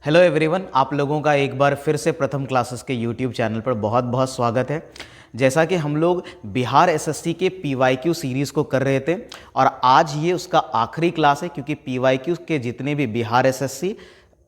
Hello everyone, आप लोगों का एक बार फिर से प्रथम क्लासेस के यूट्यूब चैनल पर बहुत बहुत स्वागत है। जैसा कि हम लोग बिहार एसएससी के पीवाईक्यू सीरीज़ को कर रहे थे और आज ये उसका आखिरी क्लास है, क्योंकि पीवाईक्यू के जितने भी बिहार एसएससी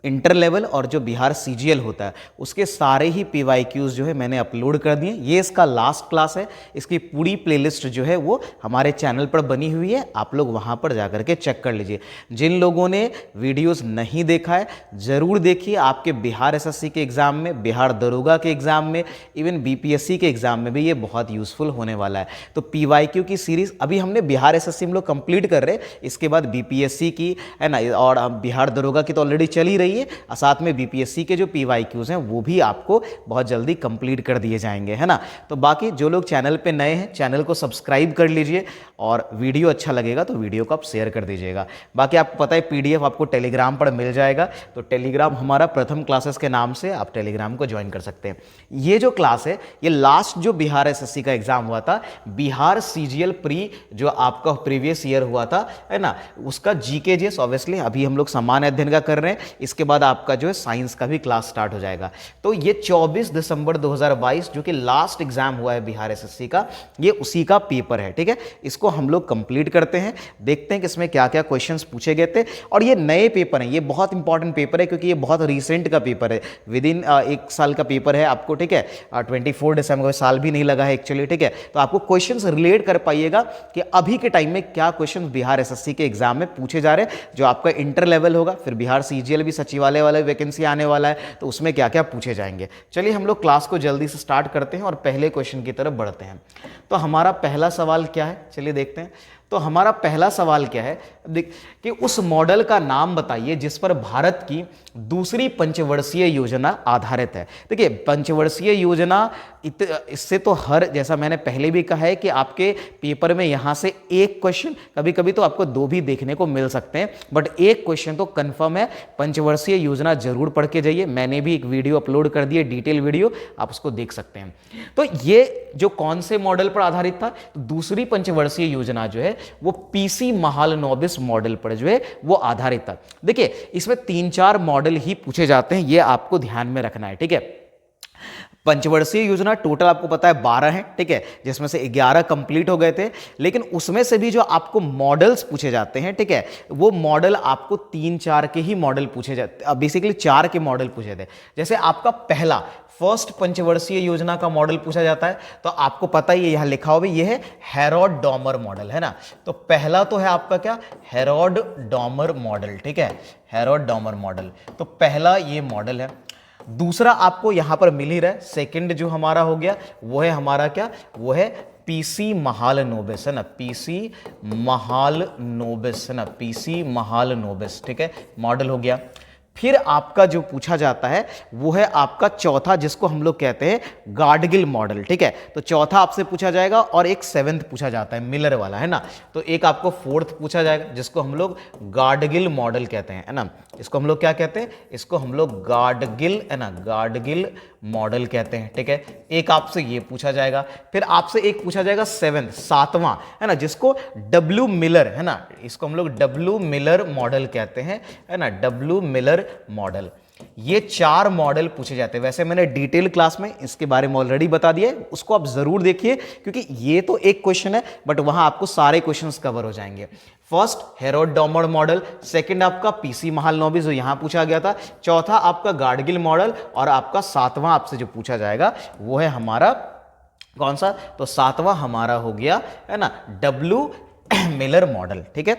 इंटर लेवल और जो बिहार सीजीएल होता है उसके सारे ही पीवाईक्यूज़ जो है मैंने अपलोड कर दिए। ये इसका लास्ट क्लास है। इसकी पूरी प्लेलिस्ट जो है वो हमारे चैनल पर बनी हुई है, आप लोग वहाँ पर जाकर के चेक कर लीजिए। जिन लोगों ने वीडियोस नहीं देखा है ज़रूर देखिए। आपके बिहार एसएससी के एग्ज़ाम में, बिहार दरोगा के एग्ज़ाम में, इवन बीपीएससी के एग्ज़ाम में भी ये बहुत यूज़फुल होने वाला है। तो पीवाईक्यू की सीरीज़ अभी हमने बिहार एसएससी हम लोग कंप्लीट कर रहे हैं, इसके बाद बीपीएससी की है ना, और बिहार दरोगा की तो ऑलरेडी चल ही रही है। साथ में बीपीएससी के जो पीवाईक्यूज हैं वो भी आपको बहुत जल्दी कंप्लीट कर दिए जाएंगे, है ना। तो बाकी जो लोग चैनल पे नए हैं चैनल को सब्सक्राइब कर लीजिए और वीडियो अच्छा लगेगा तो वीडियो को आप शेयर कर दीजिएगा। बाकी आपको पता है पीडीएफ आपको टेलीग्राम पर मिल जाएगा, तो टेलीग्राम हमारा प्रथम क्लासेस के नाम से आप टेलीग्राम को ज्वाइन कर सकते हैं। ये जो क्लास है ये लास्ट जो बिहार एसएससी का एग्जाम हुआ था, बिहार सीजीएल प्री जो आपका प्रीवियस ईयर हुआ था, है ना, उसका जीके जीएस ऑब्वियसली अभी हम लोग सामान्य अध्ययन का कर रहे हैं। इसके बाद आपका जो है साइंस का भी क्लास स्टार्ट हो जाएगा। तो ये 24 दिसंबर 2022 जो कि लास्ट एग्जाम हुआ है बिहार एसएससी का, ये उसी का पेपर है। ठीक है, इसको हम लोग कंप्लीट करते हैं, देखते हैं कि इसमें क्या क्या क्वेश्चंस पूछे गए थे। और ये नए पेपर हैं, ये बहुत इंपॉर्टेंट पेपर है क्योंकि ये बहुत रिसेंट का पेपर है, विद इन एक साल का पेपर है आपको। ठीक है, 24 दिसंबर, साल भी नहीं लगा है एक्चुअली। ठीक है, तो आपको क्वेश्चंस रिलेट कर पाइएगा कि अभी के टाइम में क्या क्वेश्चन बिहार एसएससी के एग्जाम में पूछे जा रहे हैं। जो आपका इंटर लेवल होगा, फिर बिहार सीजीएल भी सचिवालय वाला वैकेंसी आने वाला है, तो उसमें क्या क्या पूछे जाएंगे। चलिए हम लोग क्लास को जल्दी से स्टार्ट करते हैं और पहले क्वेश्चन की तरफ बढ़ते हैं। तो हमारा पहला सवाल क्या है, चलिए देखते हैं। तो हमारा पहला सवाल क्या है कि उस मॉडल का नाम बताइए जिस पर भारत की दूसरी पंचवर्षीय योजना आधारित है। देखिए, पंचवर्षीय योजना इससे तो हर, जैसा मैंने पहले भी कहा है कि आपके पेपर में यहां से एक क्वेश्चन, कभी कभी तो आपको दो भी देखने को मिल सकते हैं, बट एक क्वेश्चन तो कंफर्म है। पंचवर्षीय योजना जरूर पढ़ के जाइए, मैंने भी एक वीडियो अपलोड कर दी है, डिटेल वीडियो, आप उसको देख सकते हैं। तो ये जो कौन से मॉडल पर आधारित था, तो दूसरी पंचवर्षीय योजना जो है वो पीसी महालनोबिस मॉडल पर जो है वो आधारित था। देखिए, इसमें 3-4 मॉडल ही पूछे जाते हैं, ये आपको ध्यान में रखना है। ठीक है, पंचवर्षीय योजना टोटल आपको पता है 12 है। ठीक है, जिसमें से 11 कंप्लीट हो गए थे, लेकिन उसमें से भी जो आपको मॉडल्स पूछे जाते हैं, ठीक है, वो मॉडल आपको 3-4 के ही मॉडल पूछे जाते, बेसिकली 4 के मॉडल पूछे थे। जैसे आपका पहला फर्स्ट पंचवर्षीय योजना का मॉडल पूछा जाता है, तो आपको पता ही है, यहां लिखा हुआ ये है हेरोड डॉमर मॉडल, है ना। तो पहला तो है आपका क्या, हेरोड डॉमर मॉडल। ठीक है, हेरोड डॉमर मॉडल, तो पहला ये मॉडल है। दूसरा आपको यहां पर मिल ही रहा है, सेकंड जो हमारा हो गया वो है हमारा क्या, वो है पीसी महालनोबिस, है ना, पीसी महालनोबिस, है ना, पीसी महालनोबिस। ठीक है, मॉडल हो गया। फिर आपका जो पूछा जाता है वो है आपका चौथा, जिसको हम लोग कहते हैं गार्डगिल मॉडल। ठीक है, तो चौथा आपसे पूछा जाएगा और एक 7th पूछा जाता है, मिलर वाला, है ना। तो एक आपको 4th पूछा जाएगा जिसको हम लोग गार्डगिल मॉडल कहते हैं, है ना। इसको हम लोग क्या कहते हैं, इसको हम लोग गार्डगिल, है ना, गार्डगिल मॉडल कहते हैं। ठीक है, एक आपसे ये पूछा जाएगा। फिर आपसे एक पूछा जाएगा 7वां, है ना, जिसको डब्ल्यू मिलर, है ना, इसको हम लोग डब्ल्यू मिलर मॉडल कहते हैं, है ना, डब्ल्यू मिलर मॉडल। ये 4 मॉडल पूछे जाते हैं। वैसे मैंने डिटेल क्लास में इसके बारे में ऑलरेडी बता दिया है, उसको आप जरूर देखिए, क्योंकि ये तो एक क्वेश्चन है बट वहां आपको सारे क्वेश्चंस कवर हो जाएंगे। First Herod Domar model, second आपका पीसी महालनोबिस जो यहां पूछा गया था, चौथा आपका गार्डगिल मॉडल, और आपका 7वां आपसे जो पूछा जाएगा वो है हमारा कौन सा, तो 7वां हमारा हो गया, है ना, डब्ल्यू मिलर मॉडल। ठीक है,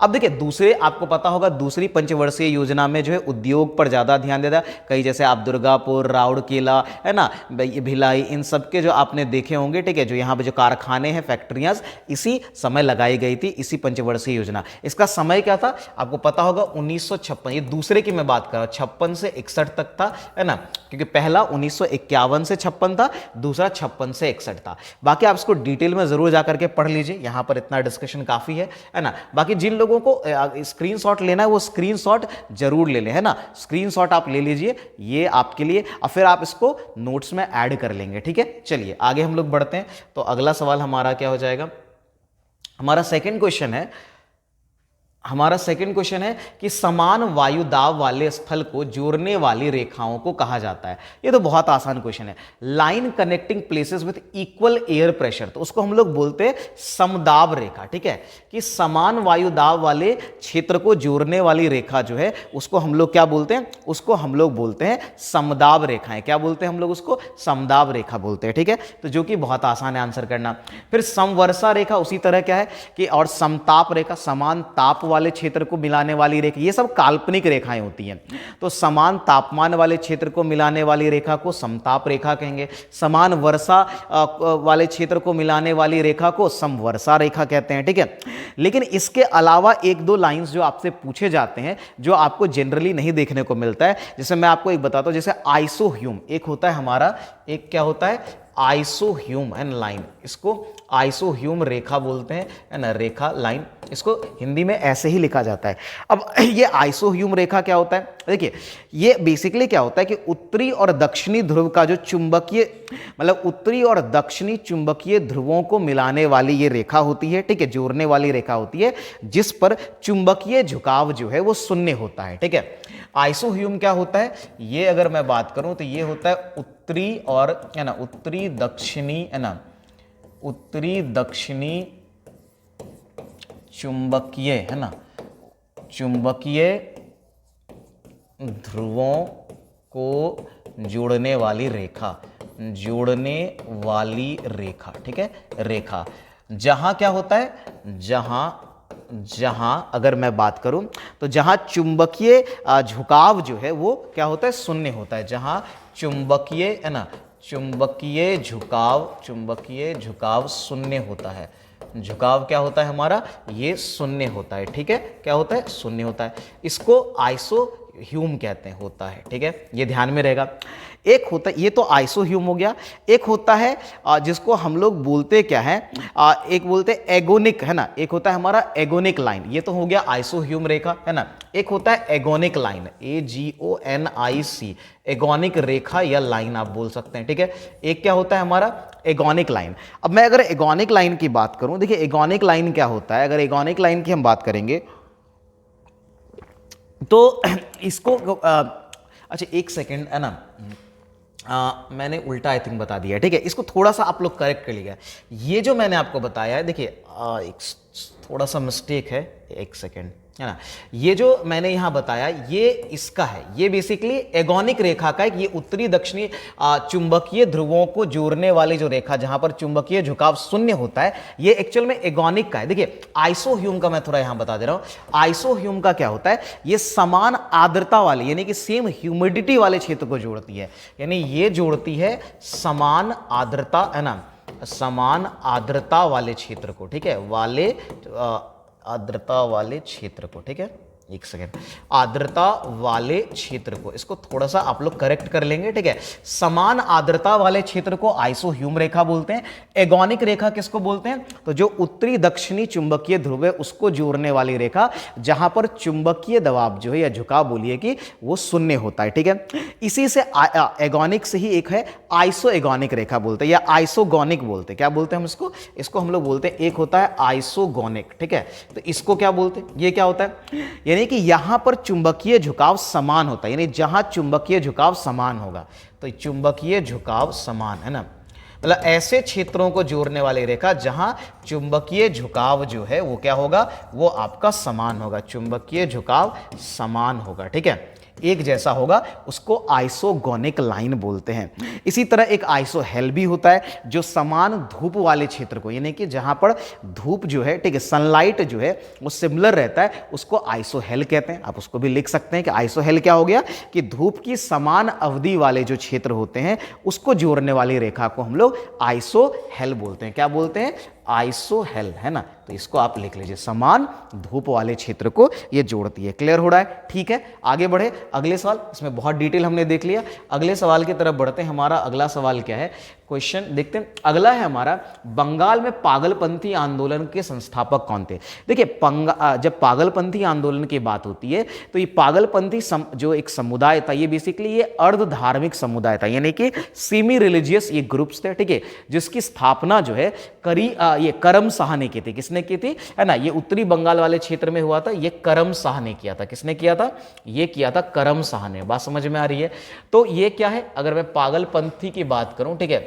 अब देखिए दूसरे, आपको पता होगा दूसरी पंचवर्षीय योजना में जो है उद्योग पर ज्यादा ध्यान देता है। कई जैसे आप दुर्गापुर, राउरकेला, है ना, भिलाई, इन सब के जो आपने देखे होंगे। ठीक है, जो यहाँ पे जो कारखाने हैं, फैक्ट्रियां, इसी समय लगाई गई थी, इसी पंचवर्षीय योजना। इसका समय क्या था आपको पता होगा, 1956, ये दूसरे की मैं बात कर रहा हूँ, 56 से 61 तक था, है ना, क्योंकि पहला 1951 से 56 था, दूसरा 56 से 61 था। बाकी आप इसको डिटेल में जरूर जाकर के पढ़ लीजिए, यहां पर इतना डिस्कशन काफी है ना। बाकी जिन लोगों को स्क्रीनशॉट लेना है वो स्क्रीनशॉट जरूर ले लें, है ना, स्क्रीनशॉट आप ले लीजिए, ये आपके लिए, और फिर आप इसको नोट्स में ऐड कर लेंगे। ठीक है, चलिए आगे हम लोग बढ़ते हैं। तो अगला सवाल हमारा क्या हो जाएगा, हमारा सेकंड क्वेश्चन है हमारा सेकंड क्वेश्चन है कि समान वायु दाब वाले स्थल को जोड़ने वाली रेखाओं को कहा जाता है। ये तो बहुत आसान क्वेश्चन है। Line connecting places with equal air pressure, तो उसको हम लोग बोलते हैं समदाब रेखा। ठीक है, कि समान वायु दाब वाले क्षेत्र को जोड़ने वाली रेखा जो है उसको हम लोग क्या बोलते हैं, उसको हम लोग बोलते हैं समदाब रेखाएं। क्या बोलते हैं हम लोग उसको, समदाब रेखा बोलते हैं। ठीक है, तो जो कि बहुत आसान है आंसर करना। फिर समवर्षा रेखा उसी तरह क्या है कि, और समताप रेखा, समान ताप वाले क्षेत्र को मिलाने वाली रेखा, ये सब काल्पनिक रेखाएं होती हैं। तो समान तापमान वाले क्षेत्र को मिलाने वाली रेखा को समताप रेखा कहेंगे, समान वर्षा वाले क्षेत्र को मिलाने वाली रेखा को समवर्षा रेखा कहते हैं। ठीक है, लेकिन इसके अलावा एक दो लाइंस जो आपसे पूछे जाते हैं जो आपको जनरली नहीं देखने को मिलता है, जैसे मैं आपको एक बताता हूं, जैसे आइसोह्यूम एक होता है हमारा, एक क्या होता है आइसोह्यूम एंड लाइन, इसको आइसोह्यूम रेखा बोलते हैं, है ना, रेखा लाइन, इसको हिंदी में ऐसे ही लिखा जाता है। अब ये आइसोह्यूम रेखा क्या होता है, देखिए ये बेसिकली क्या होता है कि उत्तरी और दक्षिणी ध्रुव का जो चुंबकीय, मतलब उत्तरी और दक्षिणी चुंबकीय ध्रुवों को मिलाने वाली ये रेखा होती है। ठीक है, जोड़ने वाली रेखा होती है जिस पर चुंबकीय झुकाव जो है वो शून्य होता है। ठीक है, आइसोह्यूम क्या होता है, ये अगर मैं बात करूं तो ये होता है उत्तरी और, है ना, उत्तरी दक्षिणी, है ना, उत्तरी दक्षिणी चुंबकीय, है ना, चुंबकीय ध्रुवों को जोड़ने वाली रेखा, जोड़ने वाली रेखा। ठीक है, रेखा जहां क्या होता है, जहां अगर मैं बात करूं तो जहां चुंबकीय झुकाव जो है वो क्या होता है, शून्य होता है। जहां चुंबकीय, है ना, चुंबकीय झुकाव शून्य होता है। झुकाव क्या होता है हमारा, ये शून्य होता है। ठीक है, क्या होता है, शून्य होता है। इसको आइसोह्यूम कहते हैं, होता है। ठीक है, ये ध्यान में रहेगा। एक होता है, ये तो आइसोह्यूम हो गया। एक होता है जिसको हम लोग बोलते क्या है, एक बोलते एगोनिक, है ना, एक होता है हमारा एगोनिक लाइन, ये तो हो गया आइसोह्यूम रेखा, है ना। एक होता है एगोनिक लाइन, AGONIC, एगोनिक रेखा या लाइन आप बोल सकते हैं। ठीक है, एक क्या होता है हमारा एगोनिक लाइन। अब मैं अगर एगोनिक लाइन की बात करूं, देखिए एगोनिक लाइन क्या होता है, अगर एगोनिक लाइन की हम बात करेंगे तो इसको अच्छा एक सेकेंड, है ना, मैंने उल्टा आई थिंक बता दिया। ठीक है, इसको थोड़ा सा आप लोग करेक्ट कर लीजिएगा। ये जो मैंने आपको बताया है, देखिए एक थोड़ा सा मिस्टेक है, एक सेकेंड, है ना, ये जो मैंने यहां बताया ये इसका है, ये बेसिकली एगोनिक रेखा का है। ये उत्तरी दक्षिणी चुंबकीय ध्रुवों को जोड़ने वाली जो रेखा जहां पर चुंबकीय झुकाव शून्य होता है, ये एक्चुअल में एगोनिक का है। देखिए आइसोह्यूम का मैं थोड़ा यहां बता दे रहा हूं। आइसोह्यूम का क्या होता है, ये समान आर्द्रता वाले, यानी कि सेम ह्यूमिडिटी वाले क्षेत्र को जोड़ती है, यानी ये जोड़ती है समान आर्द्रता, है ना, समान आर्द्रता वाले क्षेत्र को। ठीक है, वाले आर्द्रता वाले क्षेत्र को। ठीक है, एक सेकेंड, आर्द्रता वाले क्षेत्र को, इसको थोड़ा सा आप लोग करेक्ट कर लेंगे। ठीक है, समान आर्द्रता वाले क्षेत्र को आइसोह्यूम रेखा बोलते हैं। एगोनिक रेखा किसको बोलते हैं, तो जो उत्तरी दक्षिणी चुंबकीय ध्रुव है उसको जोड़ने वाली रेखा जहां पर चुंबकीय दबाव जो है या झुकाव बोलिए कि वो शून्य होता है। ठीक है, इसी से एगोनिक से ही एक है आइसो एगोनिक रेखा बोलते हैं या आइसोगोनिक बोलते हैं। क्या बोलते हैं हम इसको हम लोग बोलते हैं, एक होता है आइसोगोनिक। ठीक है, तो इसको क्या बोलते हैं, ये क्या होता है, यानी कि यहां पर चुंबकीय झुकाव समान होता है, यानी जहां चुंबकीय झुकाव समान होगा तो चुंबकीय झुकाव समान, है ना, मतलब ऐसे क्षेत्रों को जोड़ने वाली रेखा जहां चुंबकीय झुकाव जो है वो क्या होगा, वो आपका समान होगा, चुंबकीय झुकाव समान होगा। ठीक है, एक जैसा होगा, उसको आइसोगोनिक लाइन बोलते हैं। इसी तरह एक आइसोहेल भी होता है जो समान धूप वाले क्षेत्र को, यानी कि जहां पर धूप जो है, ठीक है, सनलाइट जो है वो सिमिलर रहता है, उसको आइसोहेल कहते हैं। आप उसको भी लिख सकते हैं कि आइसोहेल क्या हो गया कि धूप की समान अवधि वाले जो क्षेत्र होते हैं उसको जोड़ने वाली रेखा को हम लोग आइसोहेल बोलते हैं। क्या बोलते हैं, आइसोहेल, है ना, तो इसको आप लिख लीजिए, समान धूप वाले क्षेत्र को ये जोड़ती है। क्लियर हो रहा है, ठीक है, आगे बढ़े अगले सवाल। इसमें बहुत डिटेल हमने देख लिया, अगले सवाल की तरफ बढ़ते हैं। हमारा अगला सवाल क्या है, क्वेश्चन देखते हैं। अगला है हमारा, बंगाल में पागलपंथी आंदोलन के संस्थापक कौन थे? देखिए जब पागलपंथी आंदोलन की बात होती है तो ये पागलपंथी जो एक समुदाय था, ये बेसिकली ये अर्ध धार्मिक समुदाय था, यानी कि सेमी रिलीजियस ये ग्रुप्स थे, ठीक है, जिसकी स्थापना जो है ये करम शाह ने की थी। किसने की थी, है ना, ये उत्तरी बंगाल वाले क्षेत्र में हुआ था, ये करम शाह ने किया था। किसने किया था? ये किया था करम शाह ने। बात समझ में आ रही है? तो ये क्या है, अगर मैं पागलपंथी की बात करूं, ठीक है,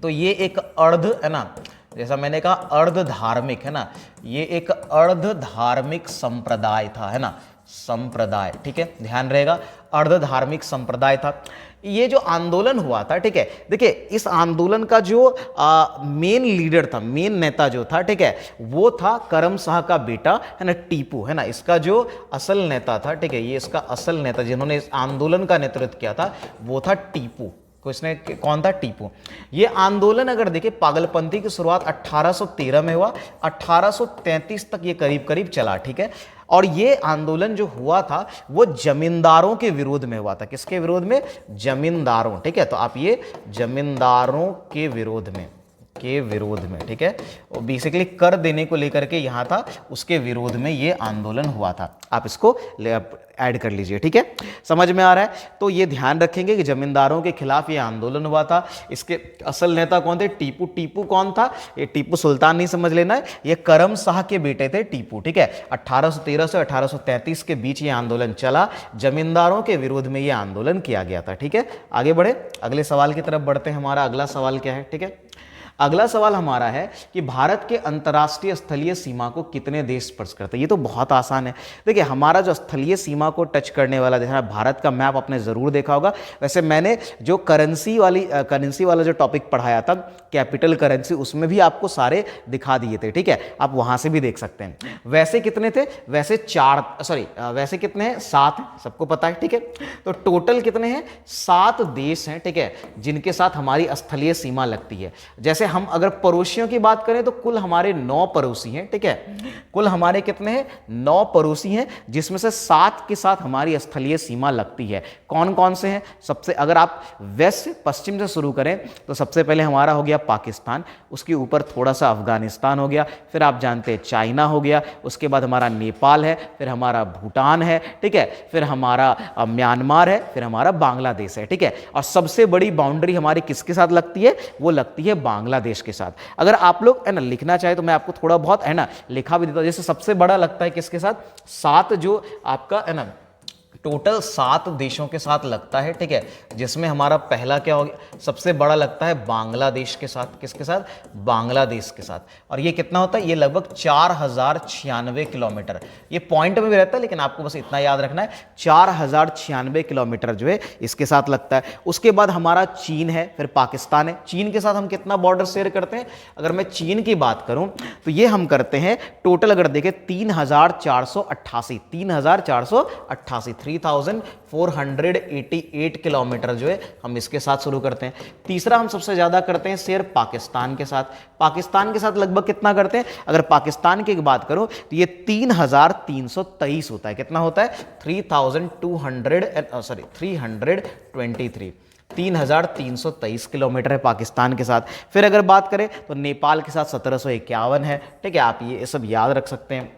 तो ये एक अर्ध, है ना, जैसा मैंने कहा अर्ध धार्मिक, है ना, ये एक अर्ध धार्मिक संप्रदाय था, है ना, संप्रदाय, ठीक है, ध्यान रहेगा, अर्ध धार्मिक संप्रदाय था। ये जो आंदोलन हुआ था, ठीक है, देखिए इस आंदोलन का जो मेन लीडर था, मेन नेता जो था, ठीक है, वो था करम शाह का बेटा, है ना, टीपू, है ना, इसका जो असल नेता था, ठीक है, ये इसका असल नेता जिन्होंने इस आंदोलन का नेतृत्व किया था वो था टीपू। कौन था? टीपू। ये आंदोलन अगर देखें, पागलपंथी की शुरुआत 1813 में हुआ, 1833 तक ये करीब करीब चला, ठीक है, और ये आंदोलन जो हुआ था वो जमींदारों के विरोध में हुआ था। किसके विरोध में? जमींदारों, ठीक है, तो आप ये जमींदारों के विरोध में, ठीक है, और बेसिकली कर देने को लेकर के यहां था, उसके विरोध में ये आंदोलन हुआ था। आप इसको ऐड कर लीजिए, ठीक है, समझ में आ रहा है? तो ये ध्यान रखेंगे कि जमींदारों के खिलाफ ये आंदोलन हुआ था। इसके असल नेता कौन थे? टीपू। टीपू कौन था? ये टीपू सुल्तान नहीं समझ लेना है, ये करम शाह के बेटे थे टीपू, ठीक है। 1813 से 1833 के बीच ये आंदोलन चला, जमींदारों के विरोध में ये आंदोलन किया गया था, ठीक है। आगे बढ़े, अगले सवाल की तरफ बढ़ते हैं। हमारा अगला सवाल क्या है, ठीक है, अगला सवाल हमारा है कि भारत के अंतर्राष्ट्रीय स्थलीय सीमा को कितने देश स्पर्श करते हैं? ये तो बहुत आसान है। देखिए हमारा जो स्थलीय सीमा को टच करने वाला देखना, भारत का मैप आपने जरूर देखा होगा। वैसे मैंने जो करेंसी वाला जो टॉपिक पढ़ाया था, कैपिटल करेंसी, उसमें भी आपको सारे दिखा दिए थे, ठीक है, आप वहां से भी देख सकते हैं। वैसे कितने थे? वैसे वैसे कितने हैं? 7 हैं, सबको पता है, ठीक है। तो टोटल कितने हैं? 7 देश हैं, ठीक है, जिनके साथ हमारी स्थलीय सीमा लगती है। जैसे हम अगर पड़ोसियों की बात करें तो कुल हमारे 9 पड़ोसी हैं, ठीक है, कुल हमारे कितने हैं? 9 पड़ोसी हैं, जिसमें से 7 के साथ हमारी स्थलीय सीमा लगती है। कौन कौन से हैं? सबसे अगर आप वेस्ट पश्चिम से शुरू करें तो सबसे पहले हमारा हो गया पाकिस्तान, उसके ऊपर थोड़ा सा अफगानिस्तान हो गया, फिर आप जानते हैं चाइना हो गया, उसके बाद हमारा नेपाल है, फिर हमारा भूटान है, ठीक है, फिर हमारा म्यांमार है, फिर हमारा बांग्लादेश है, ठीक है। और सबसे बड़ी बाउंड्री हमारी किसके साथ लगती है? वो लगती है बांग्लादेश के साथ। अगर आप लोग है ना लिखना चाहे तो मैं आपको थोड़ा बहुत है ना लिखा भी देता हूं। जैसे सबसे बड़ा लगता है किसके साथ? 7 जो आपका है ना टोटल 7 देशों के साथ लगता है, ठीक है, जिसमें हमारा पहला क्या हो गया? सबसे बड़ा लगता है बांग्लादेश के साथ। किसके साथ? बांग्लादेश के साथ। और ये कितना होता है? ये लगभग 4096 किलोमीटर। ये पॉइंट में भी रहता है लेकिन आपको बस इतना याद रखना है, 4096 किलोमीटर जो है इसके साथ लगता है। उसके बाद हमारा चीन है, फिर पाकिस्तान है। चीन के साथ हम कितना बॉर्डर शेयर करते हैं? अगर मैं चीन की बात करूं तो ये हम करते हैं टोटल, अगर देखें 3488 3488 किलोमीटर जो है हम इसके साथ शुरू करते हैं। तीसरा हम सबसे ज्यादा करते हैं शेयर पाकिस्तान के साथ। पाकिस्तान के साथ लगभग कितना करते हैं? अगर पाकिस्तान की बात करो तो ये 3323 होता है। कितना होता है? 32323 किलोमीटर है पाकिस्तान के साथ। फिर अगर बात करें तो नेपाल के साथ 1751 है, ठीक है, आप ये सब याद रख सकते हैं।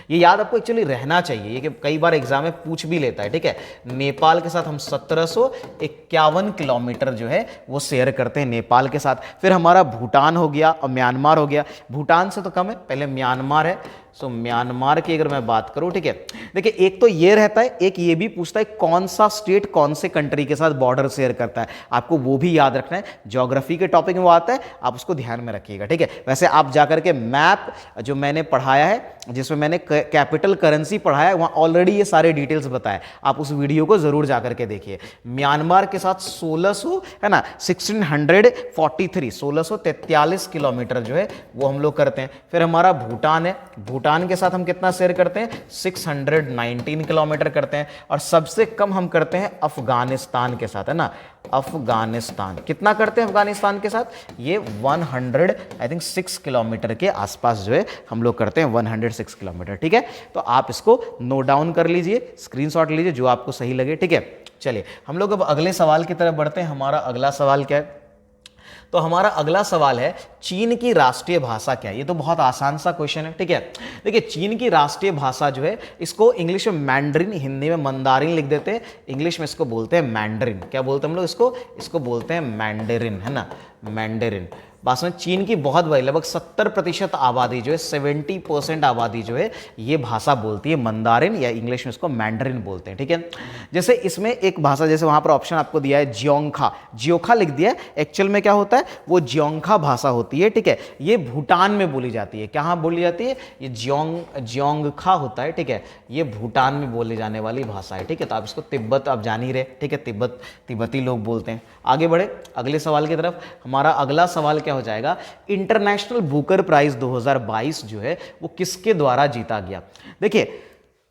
ये याद आपको एक्चुअली रहना चाहिए, ये कि कई बार एग्जाम में पूछ भी लेता है, ठीक है। नेपाल के साथ हम 1751 किलोमीटर जो है वो शेयर करते हैं नेपाल के साथ। फिर हमारा भूटान हो गया और म्यांमार हो गया। भूटान से तो कम है, पहले म्यांमार है। सो म्यांमार की अगर मैं बात करूं, ठीक है, देखिए एक तो ये रहता है, एक ये भी पूछता है कौन सा स्टेट कौन से कंट्री के साथ बॉर्डर शेयर करता है, आपको वो भी याद रखना है। ज्योग्राफी के टॉपिक में वो आता है, आप उसको ध्यान में रखिएगा, ठीक है। वैसे आप जाकर के मैप जो मैंने पढ़ाया है, जिसमें मैंने कैपिटल करेंसी पढ़ाया है, वहां ऑलरेडी ये सारे डिटेल्स बताए, आप उस वीडियो को जरूर जाकर के देखिए। म्यांमार के साथ 1600 है ना 1643 किलोमीटर जो है वो हम लोग करते हैं। फिर हमारा भूटान है, भूटान के साथ हम कितना शेयर करते हैं? 619 किलोमीटर करते हैं। और सबसे कम हम करते हैं अफगानिस्तान के साथ, है ना, अफगानिस्तान। कितना करते हैं अफगानिस्तान के साथ? ये 106 किलोमीटर के आसपास जो है हम लोग करते हैं, 106 किलोमीटर, ठीक है। तो आप इसको नोट डाउन कर लीजिए, स्क्रीनशॉट लीजिए जो आपको सही लगे, ठीक है। चलिए हम लोग अब अगले सवाल की तरफ बढ़ते हैं। हमारा अगला सवाल क्या है? तो हमारा अगला सवाल है, चीन की राष्ट्रीय भाषा क्या है? ये तो बहुत आसान सा क्वेश्चन है, ठीक है। देखिए, चीन की राष्ट्रीय भाषा जो है, इसको इंग्लिश में मैंडरिन, हिंदी में मंदारिन लिख देते हैं, इंग्लिश में इसको बोलते हैं मैंडरिन। क्या बोलते हैं हम लोग इसको बोलते हैं मैंडरिन, है ना, मैंडरिन। वास्तव में चीन की बहुत बड़ी, लगभग 70% आबादी जो है, 70% आबादी जो है ये भाषा बोलती है मंदारिन, या इंग्लिश में इसको मैंडरिन बोलते हैं, ठीक है। जैसे इसमें एक भाषा, जैसे वहाँ पर ऑप्शन आपको दिया है जियोंखा, जियोखा लिख दिया है, एक्चुअल में क्या होता है, वो जियोंखा भाषा होती है, ठीक है। ये भूटान में बोली जाती है। कहाँ बोली जाती है? ये जियोंगखा होता है, ठीक है। ये भूटान में बोले जाने वाली भाषा है, ठीक है। तो आप इसको तिब्बत, आप जान ही रहे, ठीक है, तिब्बती लोग बोलते हैं। आगे बढ़े अगले सवाल की तरफ। हमारा अगला सवाल क्या हो जाएगा, इंटरनेशनल बुकर प्राइज 2022 जो है वो किसके द्वारा जीता गया? देखिए,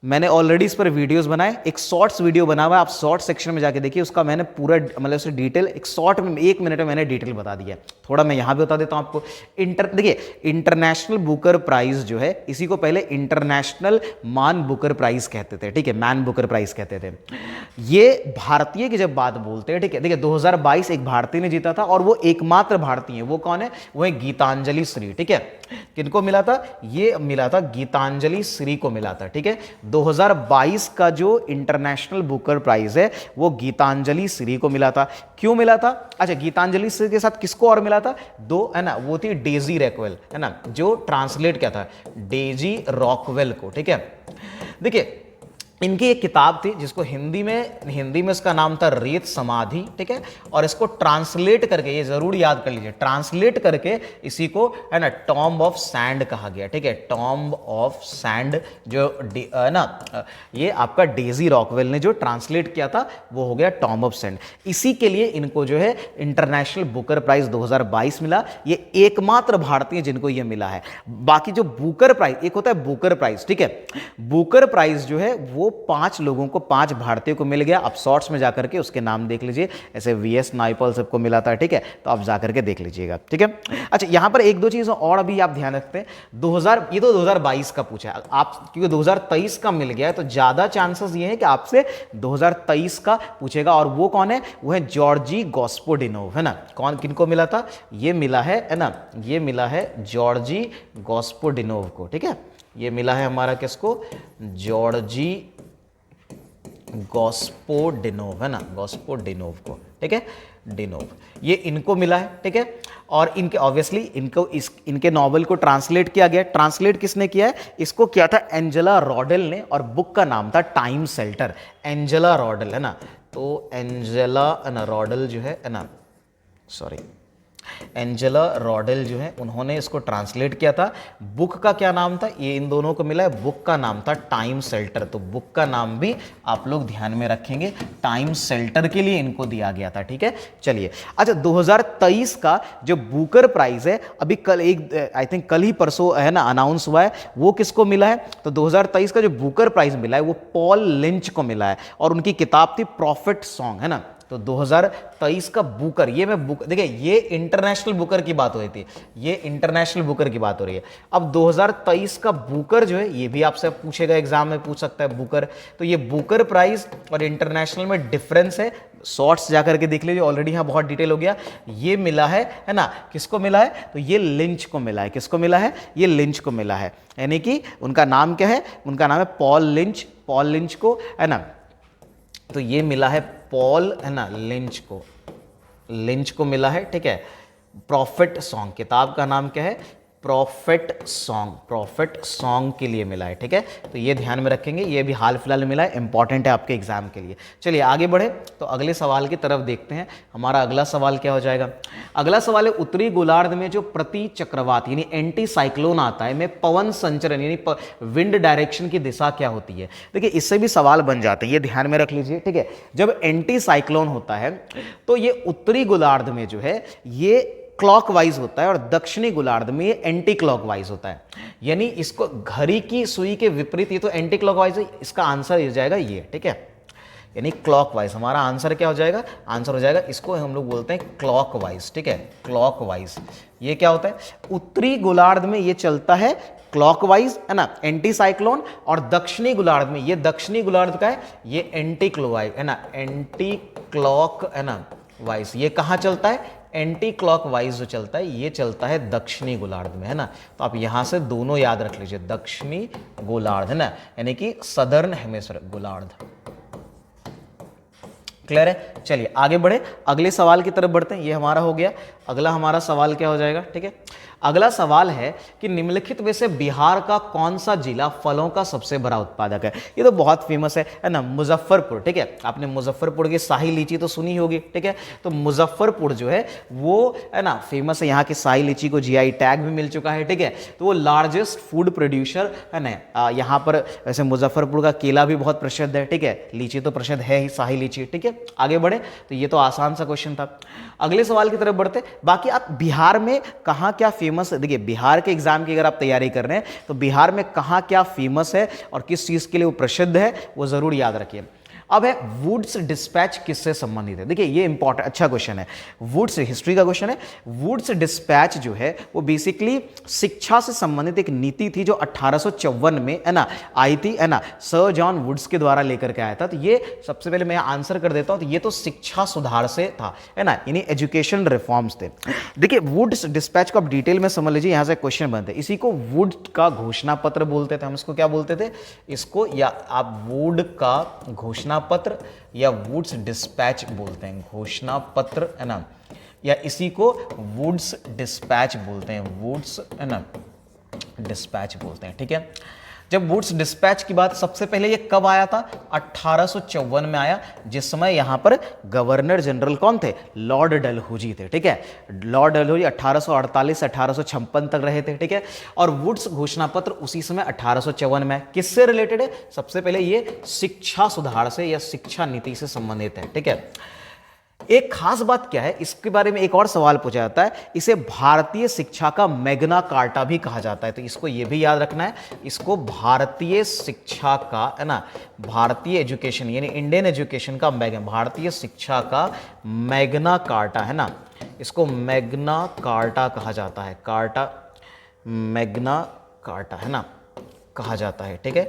मैंने ऑलरेडी इस पर वीडियोस बनाए, एक शॉर्ट्स वीडियो बना हुआ है, आप शॉर्ट सेक्शन में जाके देखिए, उसका मैंने पूरा मतलब उसे डिटेल एक शॉर्ट में 1 मिनट में मैंने डिटेल बता दिया। थोड़ा मैं यहाँ भी बता देता हूँ आपको। देखिए, इंटरनेशनल बुकर प्राइज जो है, इसी को पहले इंटरनेशनल मान बुकर प्राइज कहते थे, ठीक है, मैन बुकर प्राइज कहते थे। ये भारतीय की जब बात बोलते हैं, ठीक है, देखिए 2022 एक भारतीय ने जीता था, और वो एकमात्र भारतीय है। वो कौन है? वो है गीतांजलि श्री, ठीक है। किनको मिला था? ये मिला था गीतांजलि श्री को मिला था, ठीक है। 2022 का जो इंटरनेशनल बुकर प्राइज है वो गीतांजलि श्री को मिला था। क्यों मिला था? अच्छा, गीतांजलि श्री के साथ किसको और मिला था? दो, है ना, वो थी डेजी रॉकवेल, है ना, जो ट्रांसलेट क्या था, डेजी रॉकवेल को, ठीक है। देखिए, इनकी एक किताब थी जिसको हिंदी में इसका नाम था रेत समाधि, ठीक है। और इसको ट्रांसलेट करके, ये जरूर याद कर लीजिए, ट्रांसलेट करके इसी को, है ना, टॉम्ब ऑफ सैंड कहा गया, ठीक है। टॉम्ब ऑफ सैंड जो है ना, ये आपका डेजी रॉकवेल ने जो ट्रांसलेट किया था वो हो गया टॉम्ब ऑफ सैंड। इसी के लिए इनको जो है इंटरनेशनल बुकर प्राइज 2022 मिला। ये एकमात्र भारतीय जिनको ये मिला है। बाकी जो बुकर प्राइज, एक होता है बुकर प्राइज, ठीक है, बुकर प्राइज जो है वो 5 लोगों को, 5 भारतीयों को मिल गया। आप शॉर्ट्स में जाकर के उसके नाम देख लीजिए, ऐसे वीएस नाइपॉल सबको मिला था, ठीक है। तो आप जाकर के देख लीजिएगा, ठीक है। अच्छा, यहां पर 1-2 चीजें और अभी आप ध्यान रखते हैं। ये तो 2022 का पूछा है आप, क्योंकि 2023 का मिल गया है तो ज्यादा चांसेस ये हैं कि आपसे 2023 का पूछेगा। और वो कौन है? वो है जॉर्जी गॉस्पोडिनोव, है ना। कौन, किनको मिला था? ये मिला है ना, ये मिला है जॉर्जी गॉस्पोडिनोव को, ठीक है। ये मिला है हमारा किसको? जॉर्जी गॉस्पोडिनोव, है ना, गॉस्पोडिनोव को, ठीक है, डिनोव, ये इनको मिला है, ठीक है। और इनके ऑब्वियसली इनके नॉवल को ट्रांसलेट किया गया। ट्रांसलेट किसने किया है? इसको किया था एंजेला रॉडेल ने, और बुक का नाम था टाइम शेल्टर। एंजेला रॉडेल, है ना, तो एंजेला, है ना, रॉडेल जो है ना, सॉरी, एंजेला रॉडेल जो है, उन्होंने इसको ट्रांसलेट किया था। बुक का क्या नाम था? ये इन दोनों को मिला है, बुक का नाम था टाइम शेल्टर। तो बुक का नाम भी आप लोग ध्यान में रखेंगे, टाइम शेल्टर के लिए इनको दिया गया था, ठीक है। चलिए, अच्छा, 2023 का जो बुकर प्राइज है, अभी कल आई थिंक कल ही परसों, है ना, अनाउंस हुआ है, वो किसको मिला है? तो 2023 का जो बुकर प्राइज मिला है वो पॉल लिंच को मिला है, और उनकी किताब थी प्रॉफिट सॉन्ग, है ना। तो 2023 का बुकर, ये मैं बुक, देखिए, ये इंटरनेशनल बुकर की बात हो रही थी, ये इंटरनेशनल बुकर की बात हो रही है। अब 2023 का बुकर जो है, ये भी आपसे पूछेगा, एग्जाम में पूछ सकता है बुकर। तो ये बुकर प्राइज और इंटरनेशनल में डिफरेंस है, शॉर्ट्स जाकर के देख लीजिए, ऑलरेडी यहाँ बहुत डिटेल हो गया। ये मिला है ना, किसको मिला है? तो ये लिंच को मिला है। किसको मिला है? ये लिंच को मिला है, यानी कि उनका नाम क्या है? उनका नाम है पॉल लिंच। पॉल लिंच को, है ना, तो ये मिला है पॉल, है ना, लिंच को मिला है, ठीक है। प्रॉफिट सॉन्ग, किताब का नाम क्या है? प्रॉफिट सॉन्ग के लिए मिला है, ठीक है। तो ये ध्यान में रखेंगे, ये भी हाल फिलहाल में मिला है, इंपॉर्टेंट है आपके एग्जाम के लिए। चलिए आगे बढ़े, तो अगले सवाल की तरफ देखते हैं। हमारा अगला सवाल क्या हो जाएगा? अगला सवाल है, उत्तरी गोलार्ध में जो प्रति चक्रवात यानी एंटी साइक्लोन आता है, में पवन संचरण यानी विंड डायरेक्शन की दिशा क्या होती है? देखिए, इससे भी सवाल बन जाते हैं, ये ध्यान में रख लीजिए, ठीक है। जब एंटी साइक्लोन होता है तो ये उत्तरी गोलार्ध में जो है ये क्लॉकवाइज होता है, और दक्षिणी गोलार्ध में ये एंटी क्लॉकवाइज होता है, यानी इसको घड़ी की सुई के विपरीत। ये तो एंटी क्लॉकवाइज है, इसका आंसर हो जाएगा ये, ठीक है, यानी क्लॉकवाइज। हमारा आंसर क्या हो जाएगा? आंसर हो जाएगा, इसको हम लोग बोलते हैं क्लॉकवाइज, ठीक है, क्लॉकवाइज। ये क्या होता है? उत्तरी गोलार्ध में ये चलता है क्लॉकवाइज, है ना, एंटी साइक्लोन, और दक्षिणी गोलार्ध में, ये दक्षिणी गोलार्ध का है, ये एंटी क्लॉकवाइज, है ना, एंटी क्लॉक, है ना, वाइज। ये कहाँ चलता है? एंटी क्लॉकवाइज जो चलता है ये चलता है दक्षिणी गोलार्ध में, है ना। तो आप यहां से दोनों याद रख लीजिए, दक्षिणी गोलार्ध, है ना, यानी कि सदर्न हेमिस्फीयर गोलार्ध। क्लियर है? चलिए आगे बढ़े, अगले सवाल की तरफ बढ़ते हैं। ये हमारा हो गया। अगला हमारा सवाल क्या हो जाएगा? ठीक है, अगला सवाल है कि निम्नलिखित में से बिहार का कौन सा जिला फलों का सबसे बड़ा उत्पादक है? ये तो बहुत फेमस है ना, मुजफ्फरपुर। ठीक है, आपने मुजफ्फरपुर की शाही लीची तो सुनी होगी। ठीक है, तो मुजफ्फरपुर जो है वो, है ना, फेमस है। यहाँ की शाही लीची को जीआई टैग भी मिल चुका है। ठीक है, तो वो लार्जेस्ट फूड प्रोड्यूसर है ना। यहाँ पर वैसे मुजफ्फरपुर का केला भी बहुत प्रसिद्ध है। ठीक है, लीची तो प्रसिद्ध है ही, शाही लीची। ठीक है, आगे बढ़े। तो ये तो आसान सा क्वेश्चन था। अगले सवाल की तरफ बढ़ते। बाकी आप बिहार में कहाँ क्या फेमस है, देखिए बिहार के एग्जाम की अगर आप तैयारी कर रहे हैं तो बिहार में कहाँ क्या फेमस है और किस चीज़ के लिए वो प्रसिद्ध है वो ज़रूर याद रखिए। अब है वुड्स डिस्पैच किससे संबंधित है? देखिए ये इंपॉर्टेंट अच्छा क्वेश्चन है, वुड्स हिस्ट्री का क्वेश्चन है। वुड्स डिस्पैच जो है वो बेसिकली शिक्षा से संबंधित एक नीति थी जो 1854 में, है ना, आई थी, है ना, सर जॉन वुड्स के द्वारा लेकर के आया था। तो ये सबसे पहले मैं आंसर कर देता हूं, तो ये तो शिक्षा सुधार से था, है ना, यानी एजुकेशन रिफॉर्म्स थे। देखिए वुड्स डिस्पैच को आप डिटेल में समझ लीजिए, यहां से क्वेश्चन बनते हैं। इसी को वुड का घोषणा पत्र बोलते थे, हम इसको क्या बोलते थे? इसको, या आप वुड का घोषणा पत्र या वुड्स डिस्पैच बोलते हैं, घोषणा पत्र, है ना, या इसी को वुड्स डिस्पैच बोलते हैं, वुड्स, है ना, डिस्पैच बोलते हैं। ठीक है, जब वुड्स डिस्पैच की बात सबसे पहले ये कब आया था? 1854 में आया, जिस समय यहां पर गवर्नर जनरल कौन थे? लॉर्ड डलहौजी थे। ठीक है, लॉर्ड डलहौजी 1848 से 1856 तक रहे थे। ठीक है, और वुड्स घोषणा पत्र उसी समय 1854 में। किससे रिलेटेड है? सबसे पहले ये शिक्षा सुधार से या शिक्षा नीति से संबंधित है। ठीक है, एक खास बात क्या है, इसके बारे में एक और सवाल पूछा जाता है, इसे भारतीय शिक्षा का मैग्ना कार्टा भी कहा जाता है। तो इसको ये भी याद रखना है, इसको भारतीय शिक्षा का, है ना, भारतीय एजुकेशन यानी इंडियन एजुकेशन का भारतीय शिक्षा का मैग्ना कार्टा, है ना, इसको मैग्ना कार्टा कहा जाता है, कार्टा, मैग्ना कार्टा, है ना, कहा जाता है। ठीक है,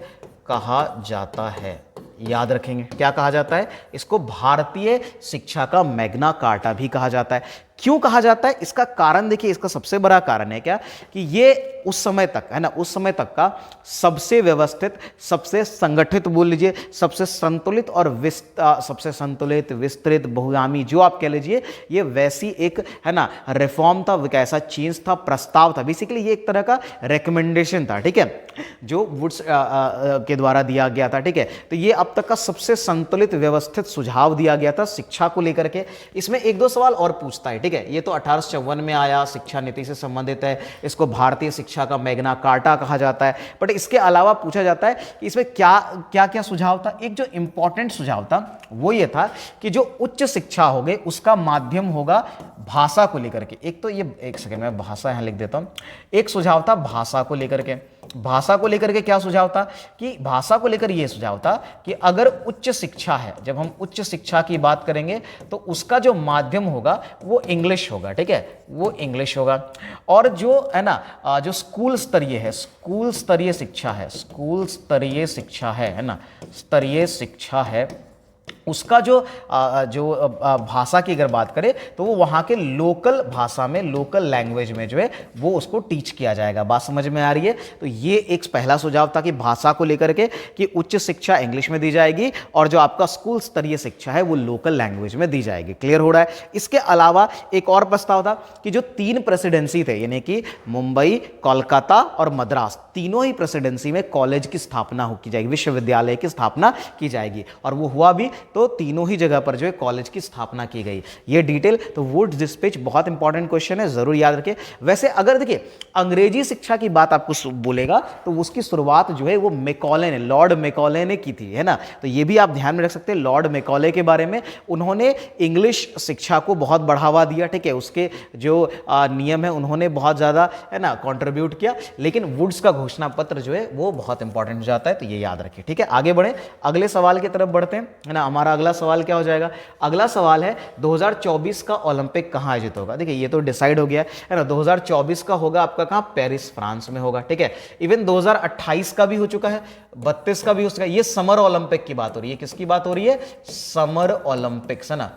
कहा जाता है, याद रखेंगे क्या कहा जाता है? इसको भारतीय शिक्षा का मैग्ना कार्टा भी कहा जाता है। क्यों कहा जाता है? इसका कारण देखिए, इसका सबसे बड़ा कारण है क्या कि ये उस समय तक, है ना, उस समय तक का सबसे व्यवस्थित, सबसे संगठित बोल लीजिए, सबसे संतुलित और सबसे संतुलित, विस्तृत, बहुगामी, जो आप कह लीजिए, ये वैसी एक, है ना, रिफॉर्म था, कैसा चेंज था, प्रस्ताव था। बेसिकली ये एक तरह का रिकमेंडेशन था। ठीक है, जो वुड्स के द्वारा दिया गया था। ठीक है, तो ये अब तक का सबसे संतुलित, व्यवस्थित सुझाव दिया गया था शिक्षा को लेकर के। इसमें एक दो सवाल और पूछता है। ठीक है, ये तो 1854 में आया, शिक्षा नीति से संबंधित है, इसको भारतीय शिक्षा का मैग्ना कार्टा कहा जाता है। बट इसके अलावा पूछा जाता है कि इसमें क्या क्या क्या सुझाव था। एक जो इंपॉर्टेंट सुझाव था वो ये था कि जो उच्च शिक्षा हो गई उसका माध्यम होगा भाषा को लेकर के। एक तो ये, एक सेकंड में भाषा यहां लिख देता हूं। एक सुझाव था भाषा को लेकर के। भाषा को लेकर के क्या सुझाव था कि भाषा को लेकर यह सुझाव था कि अगर उच्च शिक्षा है, जब हम उच्च शिक्षा की बात करेंगे तो उसका जो माध्यम होगा वो इंग्लिश होगा। ठीक है, वो इंग्लिश होगा। और जो, है ना, जो स्कूल स्तरीय है, स्कूल स्तरीय शिक्षा है, स्कूल स्तरीय शिक्षा है ना, स्तरीय शिक्षा है, उसका जो भाषा की अगर बात करें तो वो वहाँ के लोकल भाषा में, लोकल लैंग्वेज में जो है वो उसको टीच किया जाएगा। बात समझ में आ रही है? तो ये एक पहला सुझाव था कि भाषा को लेकर के कि उच्च शिक्षा इंग्लिश में दी जाएगी और जो आपका स्कूल स्तरीय शिक्षा है वो लोकल लैंग्वेज में दी जाएगी। क्लियर हो रहा है? इसके अलावा एक और प्रस्ताव था कि जो 3 प्रेसिडेंसी थे, यानी कि मुंबई, कोलकाता और मद्रास, तीनों ही प्रेसिडेंसी में कॉलेज की स्थापना की जाएगी, विश्वविद्यालय की स्थापना की जाएगी। और वो हुआ भी, तो तीनों ही जगह पर जो है कॉलेज की स्थापना की गई। ये डिटेल, तो वुड्स डिस्पैच बहुत इंपॉर्टेंट क्वेश्चन है, जरूर याद रखिए। वैसे अगर देखिए अंग्रेजी शिक्षा की बात आपको बोलेगा तो उसकी शुरुआत जो है वो मैकॉले ने, लॉर्ड मैकॉले ने की थी, है ना। तो ये भी आप ध्यान में रख सकते हैं लॉर्ड मैकॉले के बारे में। उन्होंने इंग्लिश शिक्षा को बहुत बढ़ावा दिया। ठीक है, उसके जो नियम है उन्होंने बहुत ज्यादा, है ना, कॉन्ट्रीब्यूट किया। लेकिन वुड्स का घोषणा पत्र जो है वो बहुत इंपॉर्टेंट हो जाता है, तो ये याद रखिए। ठीक है, आगे बढ़े, अगले सवाल की तरफ बढ़ते हैं, है ना। हमारा अगला सवाल क्या हो जाएगा? अगला सवाल है 2024 का ओलंपिक कहां आयोजित होगा? देखिए ये तो डिसाइड हो गया है ना, 2024 का होगा आपका कहां? पेरिस, फ्रांस में होगा। ठीक है, इवन 2028 का भी हो चुका है, 32 का भी हो चुका है। ये समर ओलंपिक की बात हो रही है। किसकी बात हो रही है? समर ओलंपिक्स, है ना।